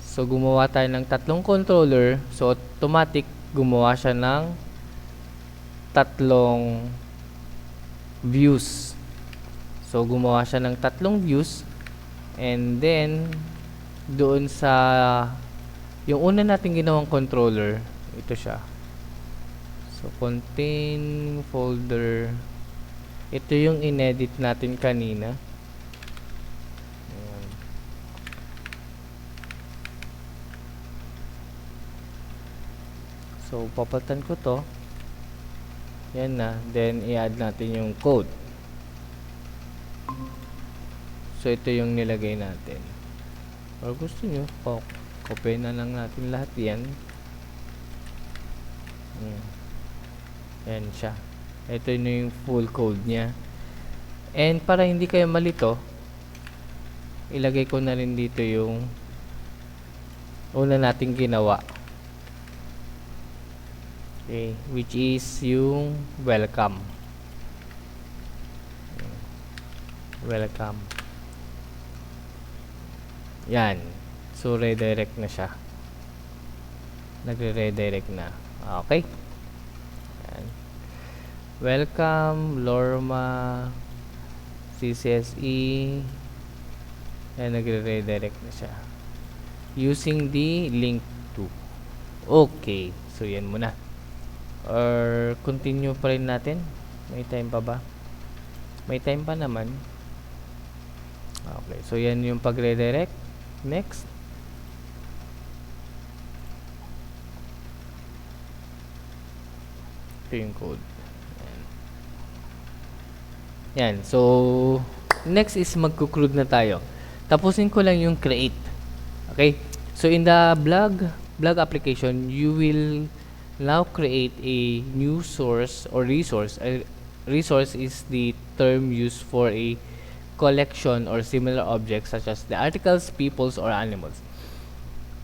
So gumawa tayo ng tatlong controller. So automatic gumawa siya ng tatlong views. So gumawa siya ng tatlong views, and then doon sa yung una nating ginawang controller, ito siya. So contain folder, ito yung inedit natin kanina. Ayan. So papalitan ko to. Yan na. Then, i-add natin yung code. So, ito yung nilagay natin. Or gusto nyo, copy na lang natin lahat yan. Yan siya. Ito na yung full code niya. And, para hindi kayo malito, ilagay ko na rin dito yung una nating ginawa. Okay, which is yung welcome. Welcome. Yan. So, redirect na siya. Nagre-redirect na. Okay. Yan. Welcome, Lorma, CCSE. Yan, nagre-redirect na siya. Using the link to. Okay. So, yan muna. Or continue pa rin natin. May time pa ba? May time pa naman. Okay, so yan yung pag-redirect. Next. Ito yung code. Yan. So next is magkucrude na tayo. Tapusin ko lang yung create. Okay? So in the blog application, you will now create a new source or resource. A resource is the term used for a collection or similar objects such as the articles, peoples, or animals.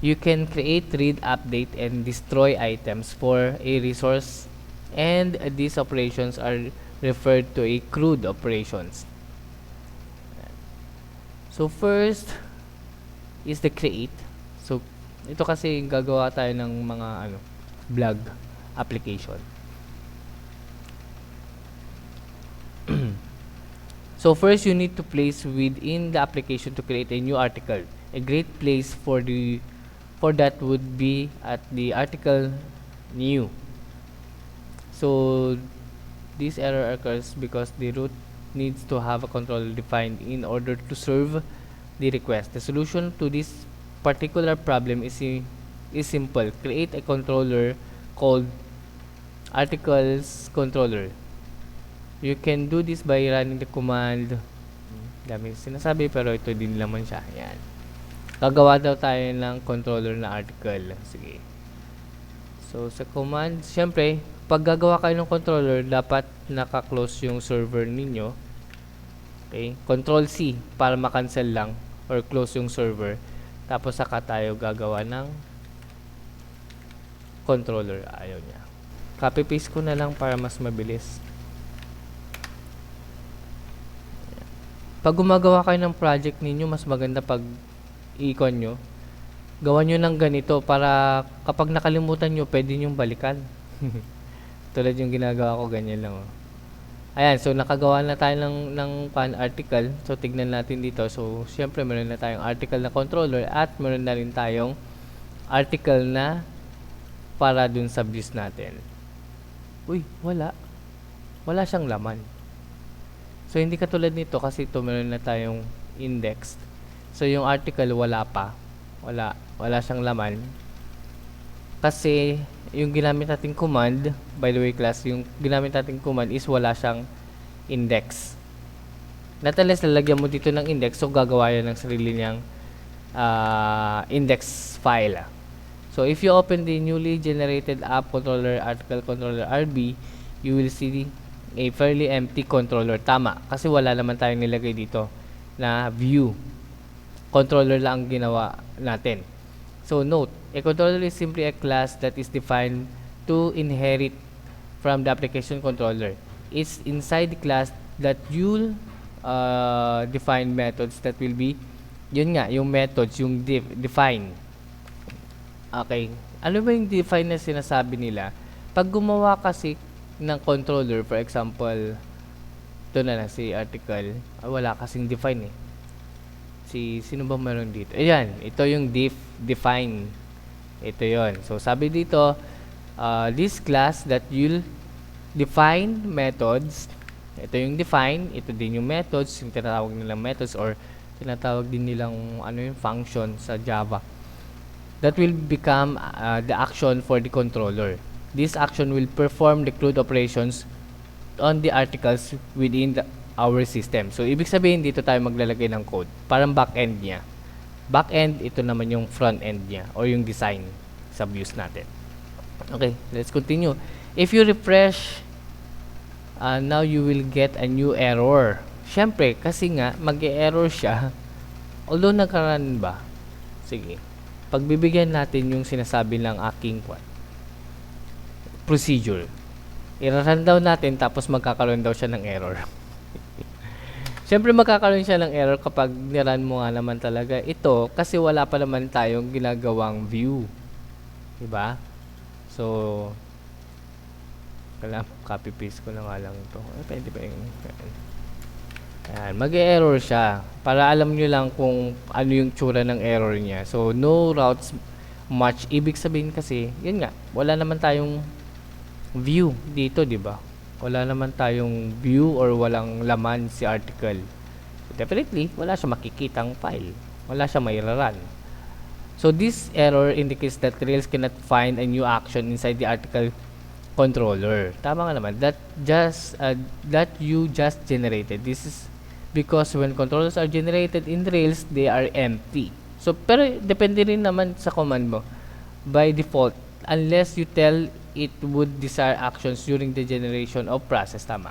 You can create, read, update, and destroy items for a resource, and these operations are referred to a CRUD operations. So first is the create. So ito kasi gagawa tayo ng mga blog application. So first, you need to place within the application to create a new article. A great place for for that would be at the article new. So this error occurs because the root needs to have a controller defined in order to serve the request. The solution to this particular problem is simple. Create a controller called articles controller. You can do this by running the command. Dami sinasabi pero ito din naman siya. Yan. Gagawa daw tayo ng controller na article. Sige. So sa command, syempre, pag gagawa kayo ng controller, dapat naka-close yung server ninyo. Okay? Control C para ma-cancel lang or close yung server. Tapos saka tayo gagawa ng controller. Ayaw niya. Copy paste ko na lang para mas mabilis. Pag gumagawa kayo ng project ninyo, mas maganda pag i-icon nyo. Gawan nyo ng ganito para kapag nakalimutan nyo, pwede nyo balikan. Tulad yung ginagawa ko, ganyan lang. Oh. Ayan, so nakagawa na tayo ng article. So tignan natin dito. So syempre meron na tayong article na controller at meron na rin tayong article na para dun sa views natin. Uy, wala. Wala siyang laman. So hindi katulad nito kasi ito meron na tayong indexed. So yung article wala pa. Wala siyang laman. Kasi yung ginamit nating command, by the way class, yung ginamit nating command is wala siyang index. Natalis lalagyan mo dito ng index, so gagawa yan ng sarili niyang index file. So if you open the newly generated app controller article controller RB, you will see a fairly empty controller. Tama, kasi wala naman tayong nilagay dito na view. Controller lang ang ginawa natin. So note, a controller is simply a class that is defined to inherit from the application controller. It's inside the class that you'll define methods that will be, yun nga, yung methods, yung define. Okay. Ano ba yung define na sinasabi nila? Pag gumawa kasi ng controller, for example, ito na lang si article, wala kasing define eh. Sino ba meron dito? Ayan, ito yung define. Ito yon. So sabi dito, this class that you'll define methods. Ito yung define, ito din yung methods, yung tinatawag nilang methods or tinatawag din nilang function sa Java. That will become the action for the controller. This action will perform the CRUD operations on the articles within our system. So, ibig sabihin dito tayo maglalagay ng code. Parang back-end niya. Back-end, ito naman yung front-end niya or yung design sa views natin. Okay, let's continue. If you refresh, now you will get a new error. Siyempre, kasi nga, mag-e-error siya. Although nagkaroon ba? Sige. Pagbibigyan natin yung sinasabi ng aking procedure. I-run daw natin tapos magkakaroon daw siya ng error. Siyempre magkakaroon siya ng error kapag niran mo nga naman talaga ito kasi wala pa naman tayong ginagawang view. Diba? So, copy paste ko na nga lang ito. Pwede ba yung ayan, mag-error siya para alam nyo lang kung ano yung tsura ng error niya. So, no routes match. Ibig sabihin kasi, yun nga, wala naman tayong view dito, di ba? Wala naman tayong view or walang laman si article. So, definitely, wala siya makikitang file. Wala siya mairaran. So, this error indicates that Rails cannot find a new action inside the article controller. Tama nga naman. That you just generated. This is because when controllers are generated in Rails, they are empty. So, pero depende rin naman sa command mo. By default, unless you tell it would desire actions during the generation of process. Tama.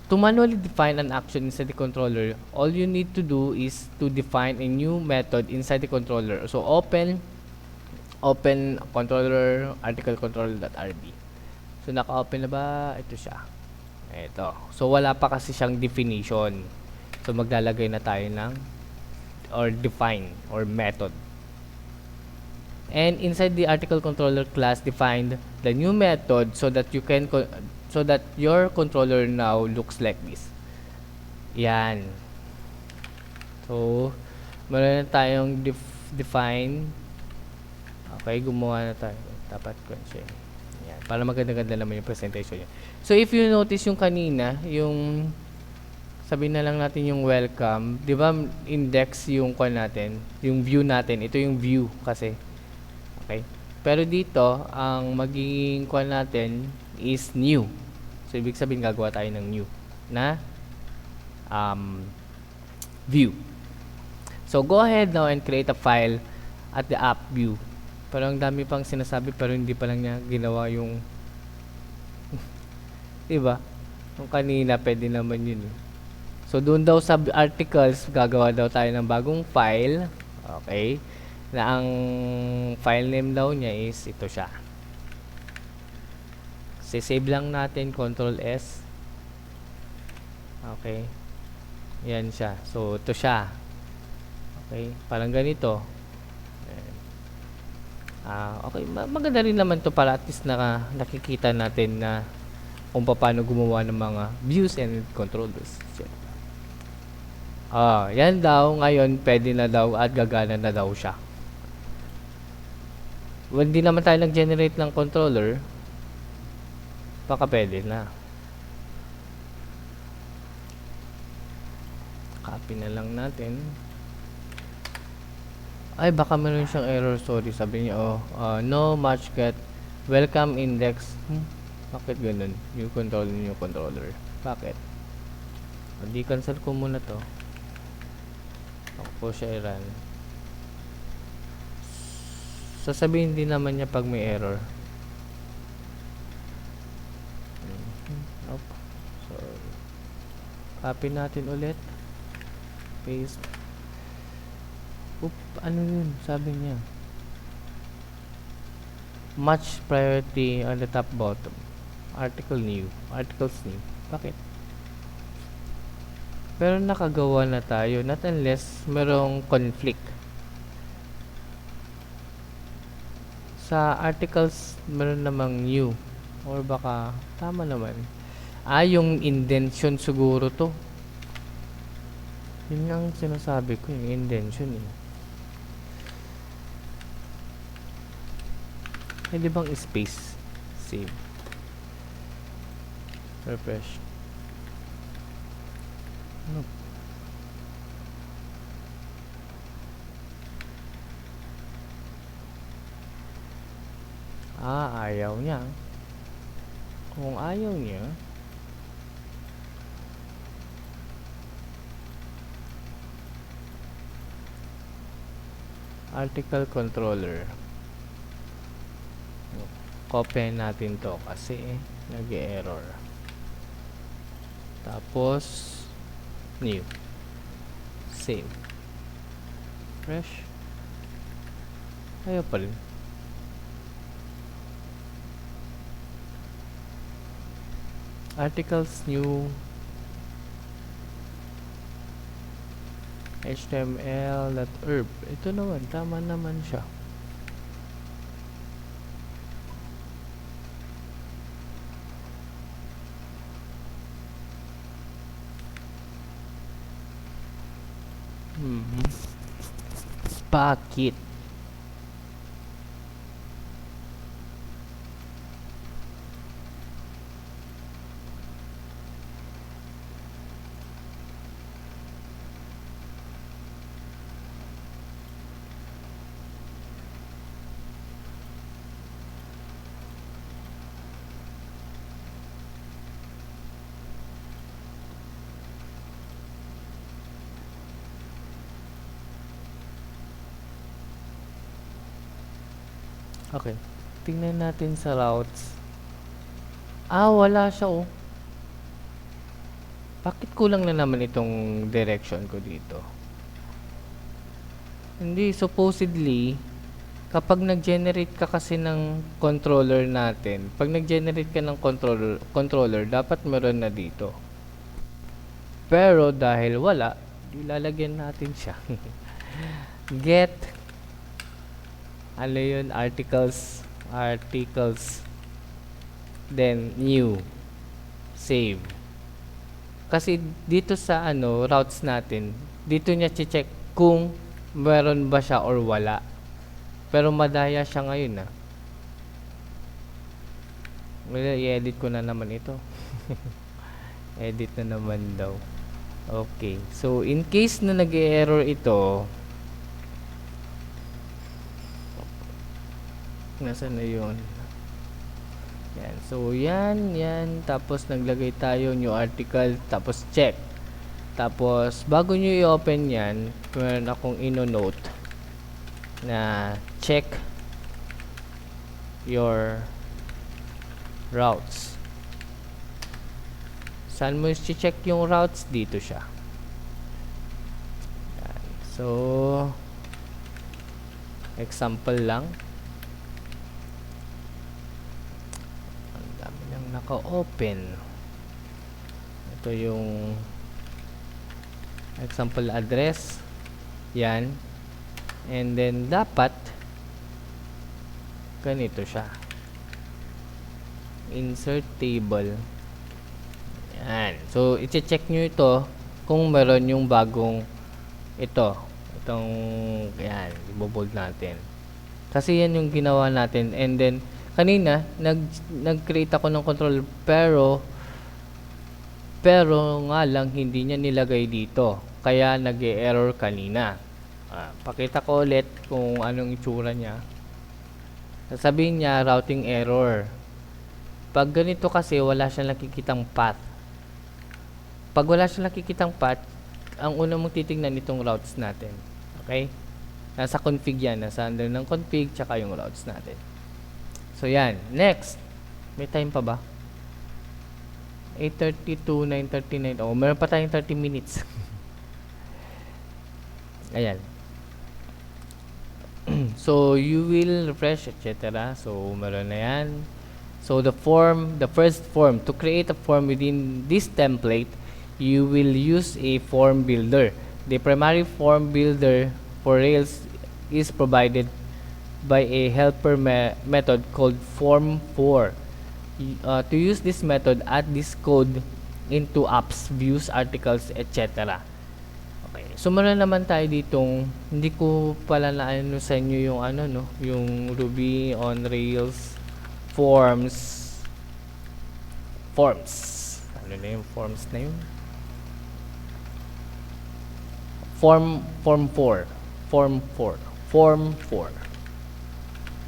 To manually define an action inside the controller, all you need to do is to define a new method inside the controller. So, open controller article controller.rb. So, naka-open na ba? Ito siya. Ito. So, wala pa kasi siyang definition. So, maglalagay na tayo ng or define or method. And inside the article controller class, defined the new method so that you can so that your controller now looks like this. Yan. So, meron na tayong define Okay, gumawa na tayo. Dapat ko siya. Yan, para maganda-ganda naman yung presentation niya. So, if you notice yung kanina, yung sabihin na lang natin yung welcome, di ba index yung natin, yung view natin. Ito yung view kasi. Okay? Pero dito, ang magiging natin is new. So, ibig sabihin gagawa tayo ng new na view. So, go ahead now and create a file at the app view. Pero ang dami pang sinasabi pero hindi pa lang niya ginawa yung diba? Yung kanina pwede naman yun. So, doon daw sa articles, gagawa daw tayo ng bagong file. Okay? Na ang file name daw niya is ito siya. Save lang natin, Ctrl S. Okay. Yan siya. So, ito siya. Okay. Parang ganito. Okay. Maganda rin naman to para at least nakikita natin na kung paano gumawa ng mga views and controllers. So, yan daw. Ngayon, pwede na daw at gagana na daw siya. Hindi naman tayo nag-generate ng controller. Baka pwede na. Copy na lang natin. Ay, baka meron siyang error. Sorry, sabi niya, no match get welcome index. Bakit ganun? Yung controller. Bakit? Di cancel ko muna to. Ako po siya i-run. Sasabihin din naman niya pag may error. Nope. So, copy natin ulit. Paste. Ano yun? Sabi niya. Match priority on the top bottom. Articles new. Bakit? Pero nakagawa na tayo. Not unless merong conflict. Sa articles, meron namang new. Or baka, tama naman. Yung indentation siguro to. Yun ang sinasabi ko, yung indentation eh. Pwede bang space? Save. Refresh. Ano? Ayaw niya. Kung ayaw niya, article controller. Copy natin to kasi nag-error. Tapos new. Save. Fresh. Ayaw pa rin. Articles new. HTML.herb. Ito naman, tama naman siya. Bakit? Okay. Tingnan natin sa routes. Wala siya oh. Bakit kulang na naman itong direction ko dito? Hindi, supposedly, kapag nag-generate ka kasi ng controller natin, pag nag-generate ka ng controller, dapat meron na dito. Pero dahil wala, ilalagyan natin siya. Get ano yun, articles, then new, save. Kasi dito sa routes natin, dito niya check kung meron ba siya or wala. Pero madaya siya ngayon Well, i-edit ko na naman ito. Edit na naman daw. Okay. So, in case na nag-error ito, nasaan na yun? Yan. So, yan. Tapos, naglagay tayo new article. Tapos, check. Tapos, bago nyo i-open yan, meron akong ino-note na check your routes. Saan mo i-check yung routes? Dito siya. Yan. So, example lang. Ang dami nang naka-open. Ito yung example address. Yan. And then, dapat ganito siya. Insert table. Yan. So, i-check nyo ito kung meron yung bagong itong yan, ibobold natin. Kasi yan yung ginawa natin. And then, kanina, nag-create ako ng control pero nga lang hindi niya nilagay dito. Kaya nag-error kanina. Pakita ko ulit kung anong itsura niya. Sasabihin niya routing error. Pag ganito kasi wala siyang nakikitang path. Pag wala siyang nakikitang path, ang una mong titingnan itong routes natin. Okay? Nasa config yan. Nasa under ng config tsaka yung routes natin. So yan. Next. May time pa ba? 8:30 to 9:39. Oh, meron pa tayong 30 minutes. Ayan. So, you will refresh, etc. So, meron na yan. So, the first form, to create a form within this template, you will use a form builder. The primary form builder for Rails is provided by a helper method called form4. To use this method, add this code into apps, views, articles, etc. Okay. So, meron naman tayo ditong, hindi ko pala na sa inyo yung yung Ruby on Rails forms. Ano na yung forms na yun? Form 4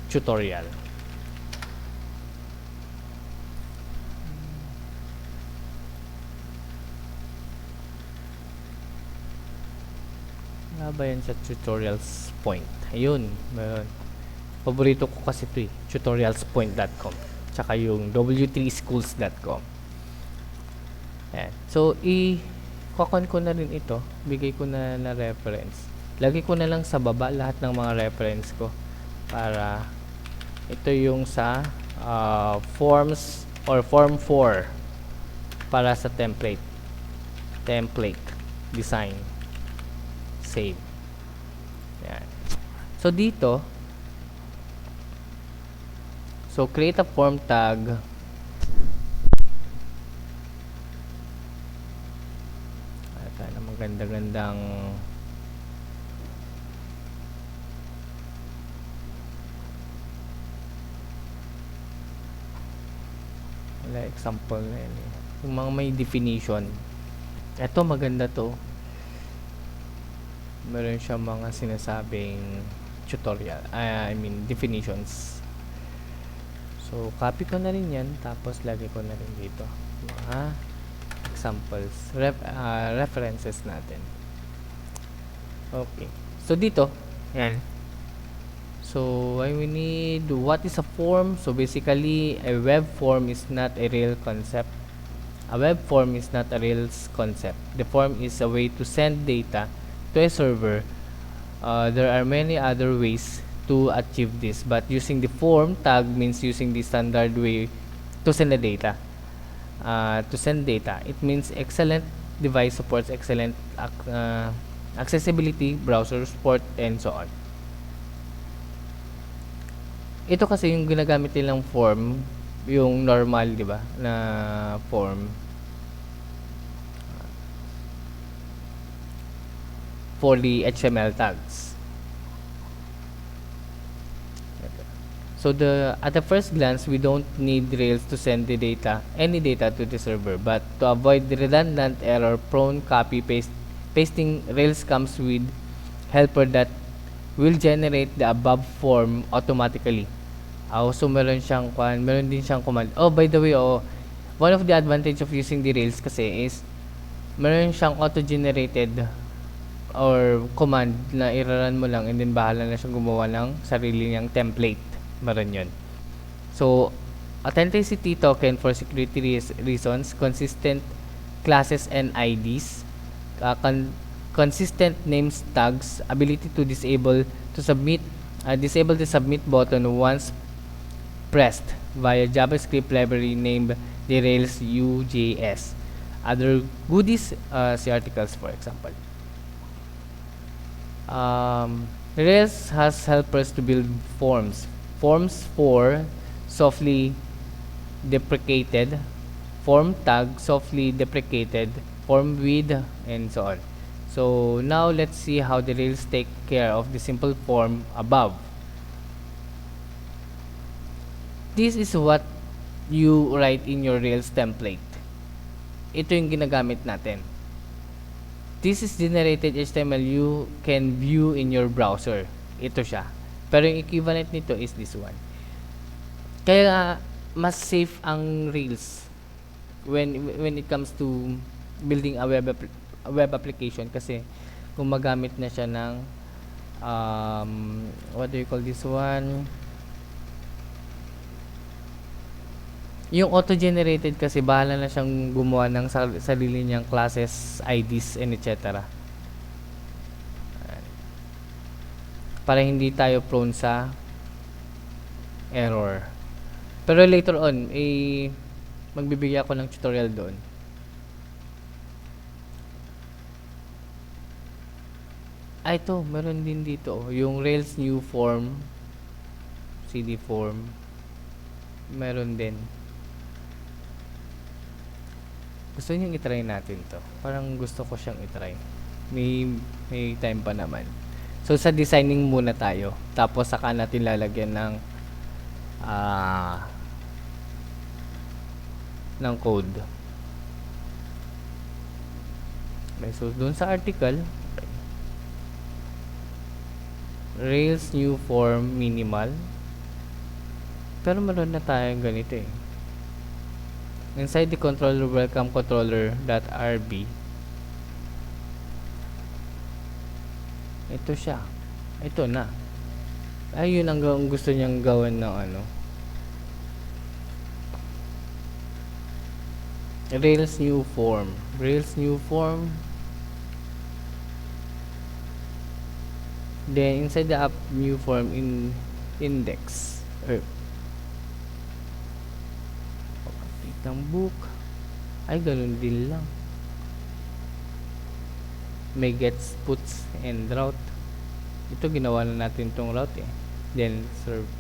tutorial. Ano ba yan sa tutorials point? Ayun, meron. Paborito ko kasi ito tutorialspoint.com tsaka yung w3schools.com. Ayan. So, i-kokon ko na rin ito. Bigay ko na reference. Lagi ko na lang sa baba lahat ng mga reference ko para ito yung sa forms or form 4 para sa template design, save. Ayan. So, dito create a form tag. Ito na maganda-gandang example na yan. Yung mga may definition. Ito maganda to. Meron siya mga sinasabing tutorial. Definitions. So, copy ko na rin yan. Tapos, lagay ko na rin dito. Mga examples. References natin. Okay. So, dito. Yan. So, we need what is a form? So, basically, a web form is not a real concept. A web form is not a Rails concept. The form is a way to send data to a server. There are many other ways to achieve this, but using the form tag means using the standard way to send the data. It means excellent device supports, excellent accessibility, browser support, and so on. Ito kasi yung ginagamit nilang form, yung normal, di ba, na form for the HTML tags. So at the first glance, we don't need Rails to send any data to the server, but to avoid the redundant error-prone pasting, Rails comes with helper that will generate the above form automatically. So meron din siyang command. Oh, by the way, one of the advantage of using the Rails kasi is meron siyang auto-generated or command na i-run mo lang and then bahala na siyang gumawa ng sarili niyang template. Meron yun. So, authenticity token for security reasons, consistent classes and IDs, consistent names tags, ability to disable the submit button once pressed via JavaScript library named the Rails UJS. Other goodies, see articles for example. Rails has helpers to build forms for softly deprecated, form tag softly deprecated, form with, and so on. So now let's see how the Rails take care of the simple form above. This is what you write in your Rails template. Ito yung ginagamit natin. This is generated HTML you can view in your browser. Ito siya. Pero yung equivalent nito is this one. Kaya mas safe ang Rails when it comes to building a web application kasi gumagamit na siya ng what do you call this one? Yung auto-generated kasi bahala na siyang gumawa ng sarili niyang classes, IDs, and etc. Para hindi tayo prone sa error. Pero later on, magbibigay ako ng tutorial doon. Ito, meron din dito. Yung Rails new form, CD form, meron din. Gusto nyo itry natin to. Parang gusto ko siyang itry. May time pa naman. So, sa designing muna tayo. Tapos, saka natin lalagyan ng code. Okay, so, dun sa article, Rails new form minimal. Pero meron na tayong ganito eh. Inside the controller, welcome controller.rb. Ito siya. Ito na. Ayun ang gusto niyang gawin ng Rails new form. Rails new form. Then inside the app new form in index. Ng book. Ay, ganun din lang. May gets, puts, and route. Ito, ginawa na natin tong route eh. Then, serve.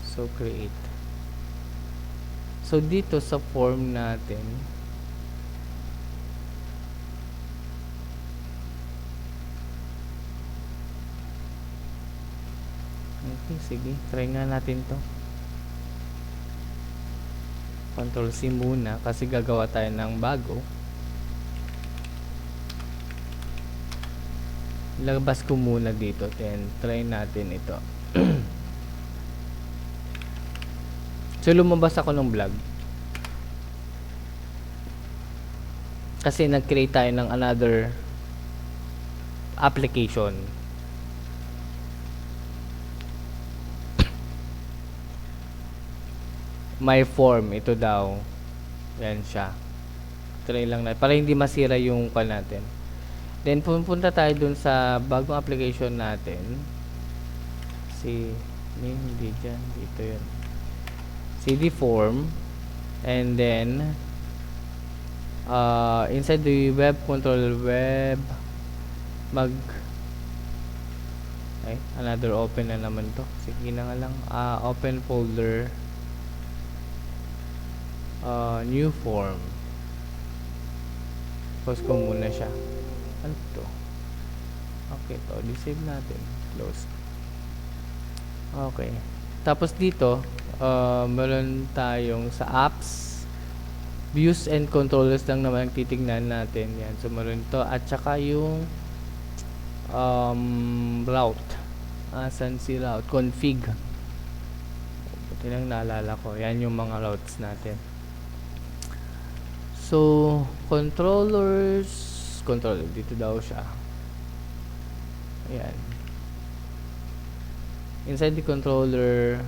So, create. So, dito sa form natin, okay, sige. Try nga natin to. Control C muna kasi gagawa tayo ng bago. Ilabas ko muna dito, then try natin ito. So lumabas ako ng vlog kasi nag-create tayo ng another application. My form, ito daw. Yan siya. Try lang natin para hindi masira yung call natin. Then pupunta tayo dun sa bagong application natin. Hindi dyan. Dito yun. CD form. And then inside the web controller another open na naman to. Sige na nga lang. Open folder. New form. Close ko muna siya. Ano to? Okay, to disable natin. Close. Okay. Tapos dito, meron tayong sa apps, views and controllers lang naman ang titignan natin. Yan. So, meron to. At saka yung route. Asan si route? Config. Buti lang naalala ko. Yan yung mga routes natin. So, controller, dito daw siya. Ayan. Inside the controller,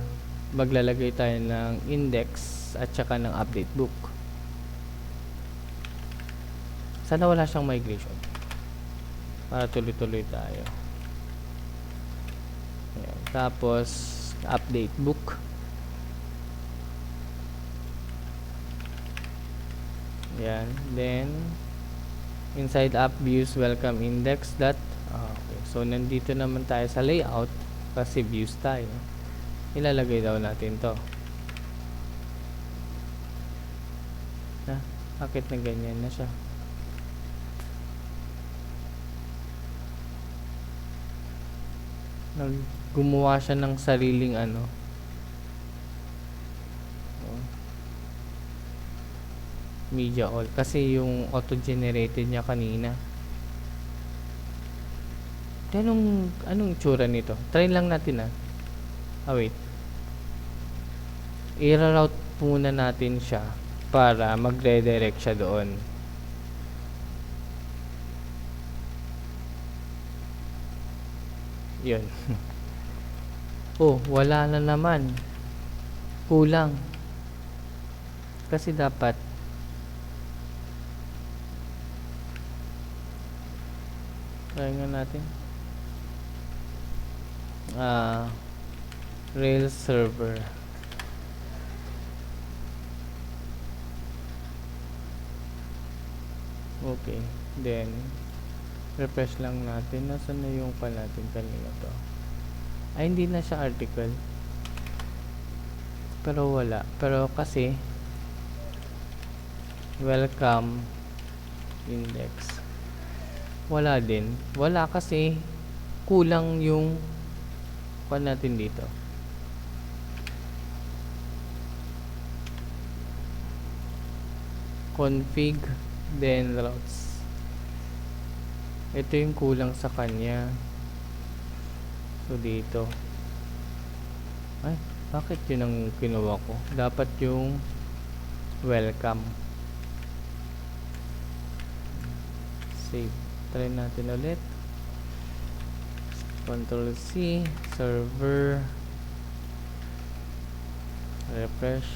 maglalagay tayo ng index at saka ng update book. Sana wala siyang migration para tuloy-tuloy tayo. Ayan. Tapos, update book. Yan. Then, inside app views welcome index dot. Okay. So, nandito naman tayo sa layout kasi views tayo. Ilalagay daw natin to. Bakit na ganyan na siya? Gumawa siya ng sariling ano. Media all kasi yung auto-generated niya kanina. Anong itsura nito? Try lang natin wait. I-route muna natin siya para mag-redirect siya doon. Yun. Oh, wala na naman. Kulang. Kasi dapat try nga natin. Rails server. Okay. Then, refresh lang natin. Nasaan na yung pa natin kanina to? Ay, hindi na siya article. Pero wala. Pero kasi, welcome index. Wala din. Wala kasi kulang yung pa natin dito. Config then routes. Ito yung kulang sa kanya. So dito. Ay, bakit yun ang kinuha ko? Dapat yung welcome. Save. Try natin ulit. Control C, server, refresh.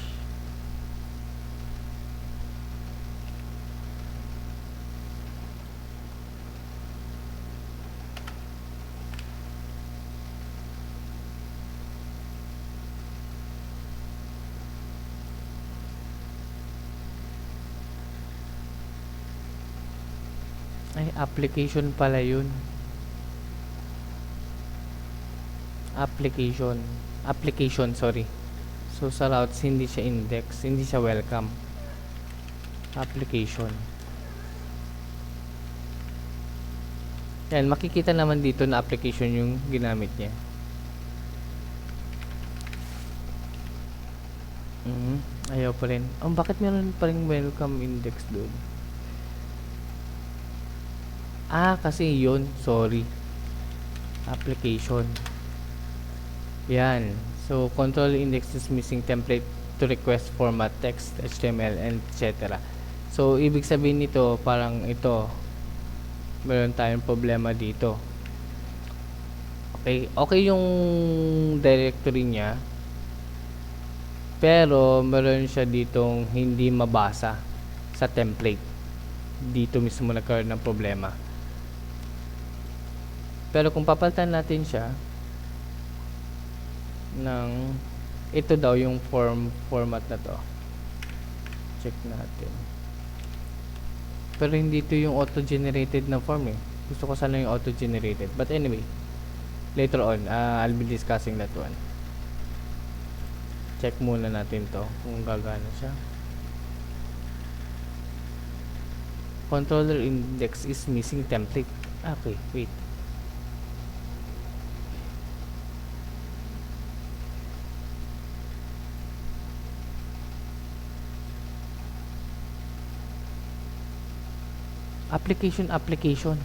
Ay, application pala yun. Application, sorry. So, sa routes, hindi siya index, hindi siya welcome. Application. Yan, makikita naman dito na application yung ginamit niya. Ayaw pa rin. Bakit meron pa rin welcome index doon? Kasi yun. Sorry. Application. Yan. So, control index is missing template to request format text, HTML, and etc. So, ibig sabihin nito, parang ito. Meron tayong problema dito. Okay. Okay yung directory niya. Pero, meron siya ditong hindi mabasa sa template. Dito mismo nagkaroon ng problema. Pero kung papalitan natin siya ng ito daw yung format na to. Check natin. Pero hindi ito yung auto-generated na form Gusto ko sana yung auto-generated. But anyway, later on, I'll be discussing that one. Check muna natin to kung gagana siya. Controller index is missing template. Okay, wait. Application.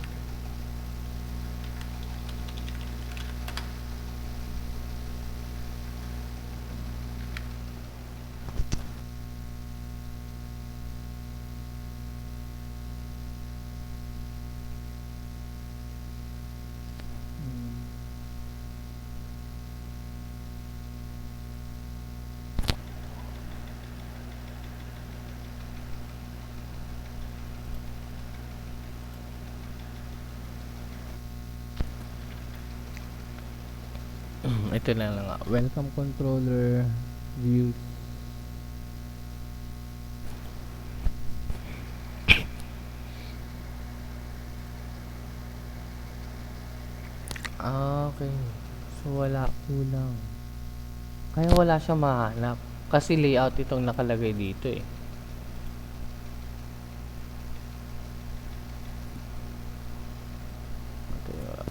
Ito na lang nga. Welcome controller view. Okay. So wala kulang. Kaya wala siya mahanap. Kasi layout itong nakalagay dito eh. Okay.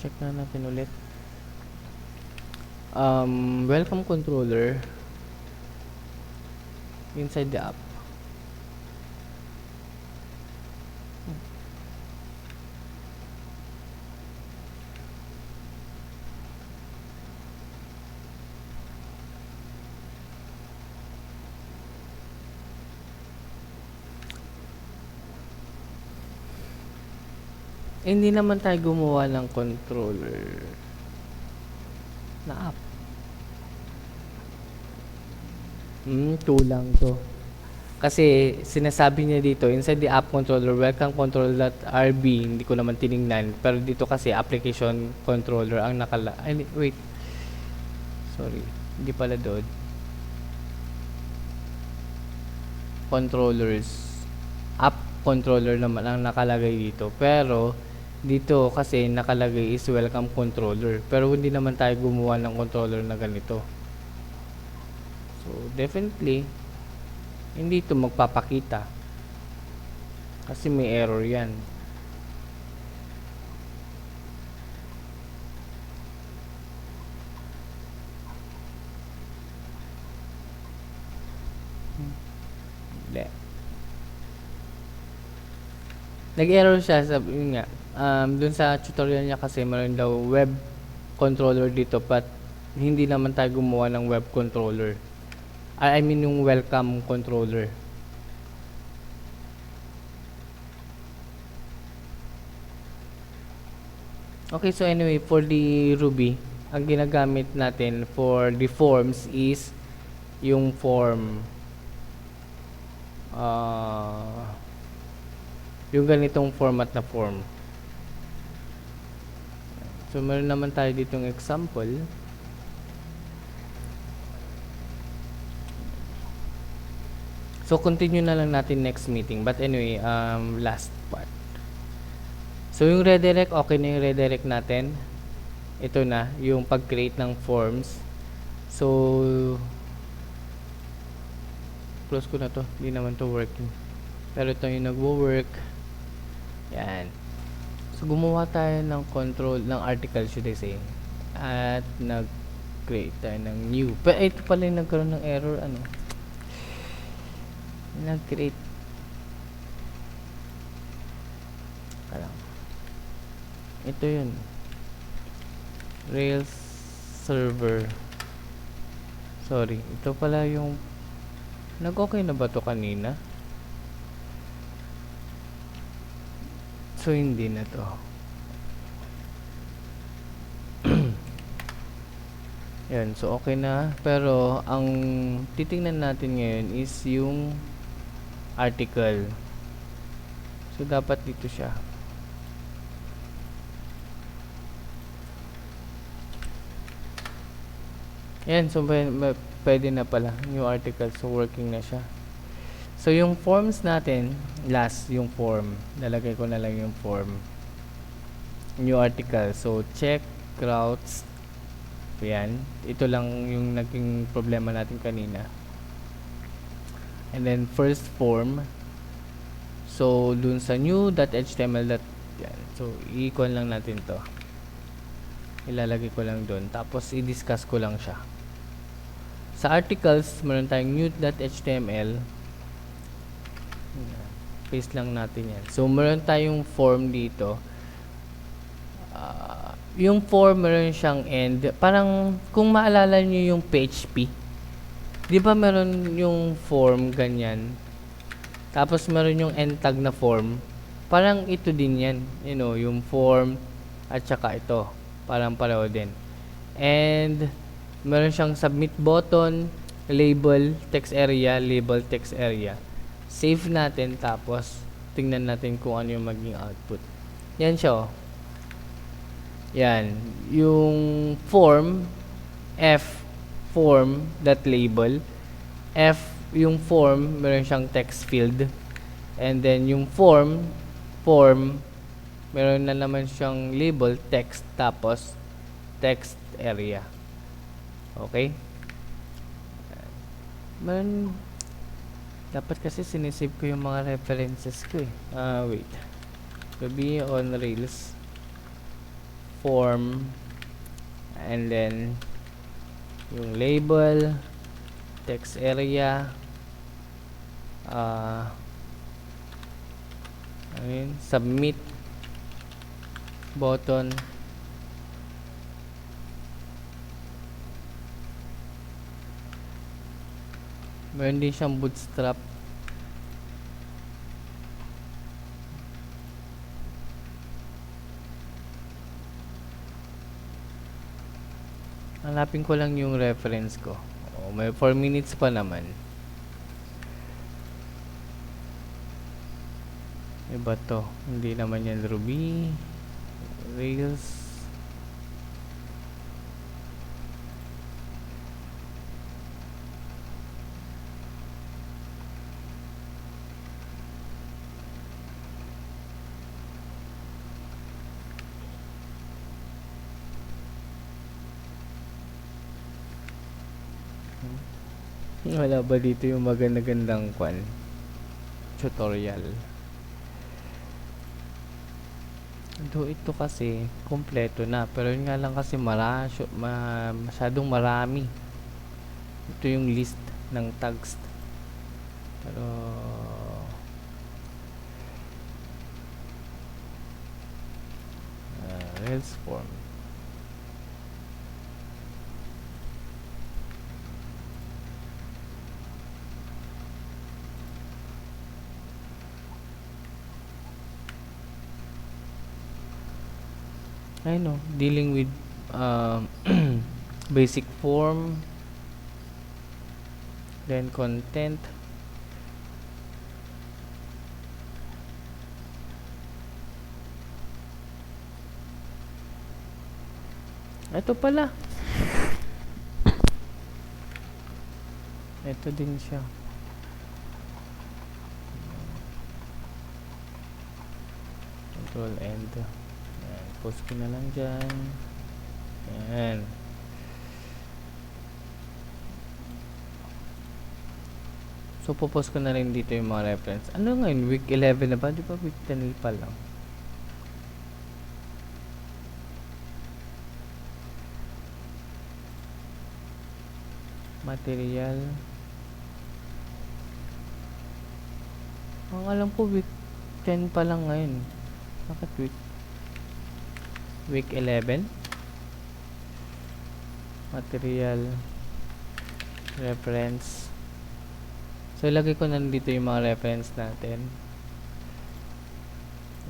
Check na natin ulit. Welcome controller inside the app. Hindi naman tayo gumawa ng controller na app. Kulang to. Kasi sinasabi niya dito, inside the app controller, welcome controller.rb, hindi ko naman tiningnan. Pero dito kasi application controller ang wait. Sorry, hindi pala doon. Controllers. App controller naman ang nakalagay dito. Pero dito kasi nakalagay is welcome controller. Pero hindi naman tayo gumawa ng controller na ganito. So definitely hindi ito magpapakita. Kasi may error yan. Nag-error siya sa yun nga. Dun sa tutorial niya kasi meron daw web controller dito but hindi naman tayo gumawa ng web controller. I mean yung welcome controller. Okay, so anyway, for the Ruby, ang ginagamit natin for the forms is yung form yung ganitong format na form. So meron naman tayo ditong example. So continue na lang natin next meeting. But anyway, last part. So yung redirect, okay na yung redirect natin. Ito na, yung pag-create ng forms. So close ko na to, hindi naman to working. Pero ito yung nagwo-work. Yan. So gumawa tayo ng control ng article, should I say. At nag-create tayo ng new. Pero ito pala yung nagkaroon ng error, ano. Nag-create. Kalang. Ito yun. Rails server. Sorry, ito pala yung nag-okay na ba to kanina? So hindi na to. Yan, so okay na. Pero ang titingnan natin ngayon is yung article. So dapat dito siya. Yan, so pwede na pala yung article. So working na siya. So yung forms natin, last yung form. Nalagay ko na lang yung form. New article. So check routes. Yan. Ito lang yung naging problema natin kanina. And then first form. So dun sa new.html yan. So i-equal lang natin to. Ilalagay ko lang dun. Tapos i-discuss ko lang siya. Sa articles, meron tayong new.html. Paste lang natin yan. So meron tayong form dito. Yung form meron siyang end. Parang kung maalala nyo yung PHP, di ba meron yung form ganyan? Tapos meron yung end tag na form. Parang ito din yan. You know, yung form at saka ito. Parang pareho din. And meron siyang submit button, label, text area, label, text area. Save natin tapos tingnan natin kung ano yung maging output. Yan siya, oh. Yan. Yung form, F, form, that label. F, yung form, meron siyang text field. And then, yung form, meron na naman siyang label, text, tapos, text area. Okay? Meron, dapat kasi sinisave ko yung mga references ko eh. Wait. Gabi on Rails. Form. And then, yung label, text area, submit button, meron din siyang bootstrap, hanapin ko lang yung reference ko. May 4 minutes pa naman. Iba to. Hindi naman yan Ruby. Rails. Wala ba dito yung magandang tutorial? Ito kasi kompleto na, pero yun nga lang kasi masyadong marami. Ito yung list ng tags. Pero Rails form. I know, dealing with basic form, then content, ito pala, ito din siya. Control end. Post ko na lang dyan. Ayan. So, popost ko na rin dito yung mga reference. Ano ngayon? Week 11 na ba? Di ba week 10 pa lang? Material. Ang alam ko week 10 pa lang ngayon. Bakit week 11? Material. Reference. So, ilagay ko na dito yung mga reference natin.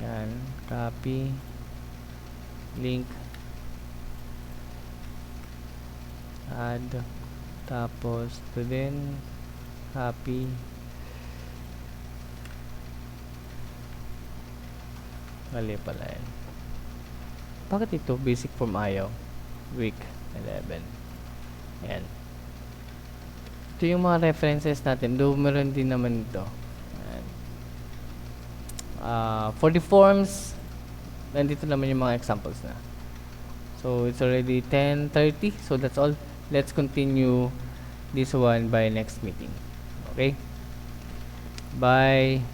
Yan. Copy. Link. Add. Tapos, ito din. Copy. Mali pala yan. Bakit ito? Basic form ayaw. Week 11. Ayan. Ito yung mga references natin. Though meron din naman ito. For the forms, nandito naman yung mga examples na. So, it's already 10:30. So, that's all. Let's continue this one by next meeting. Okay? Bye.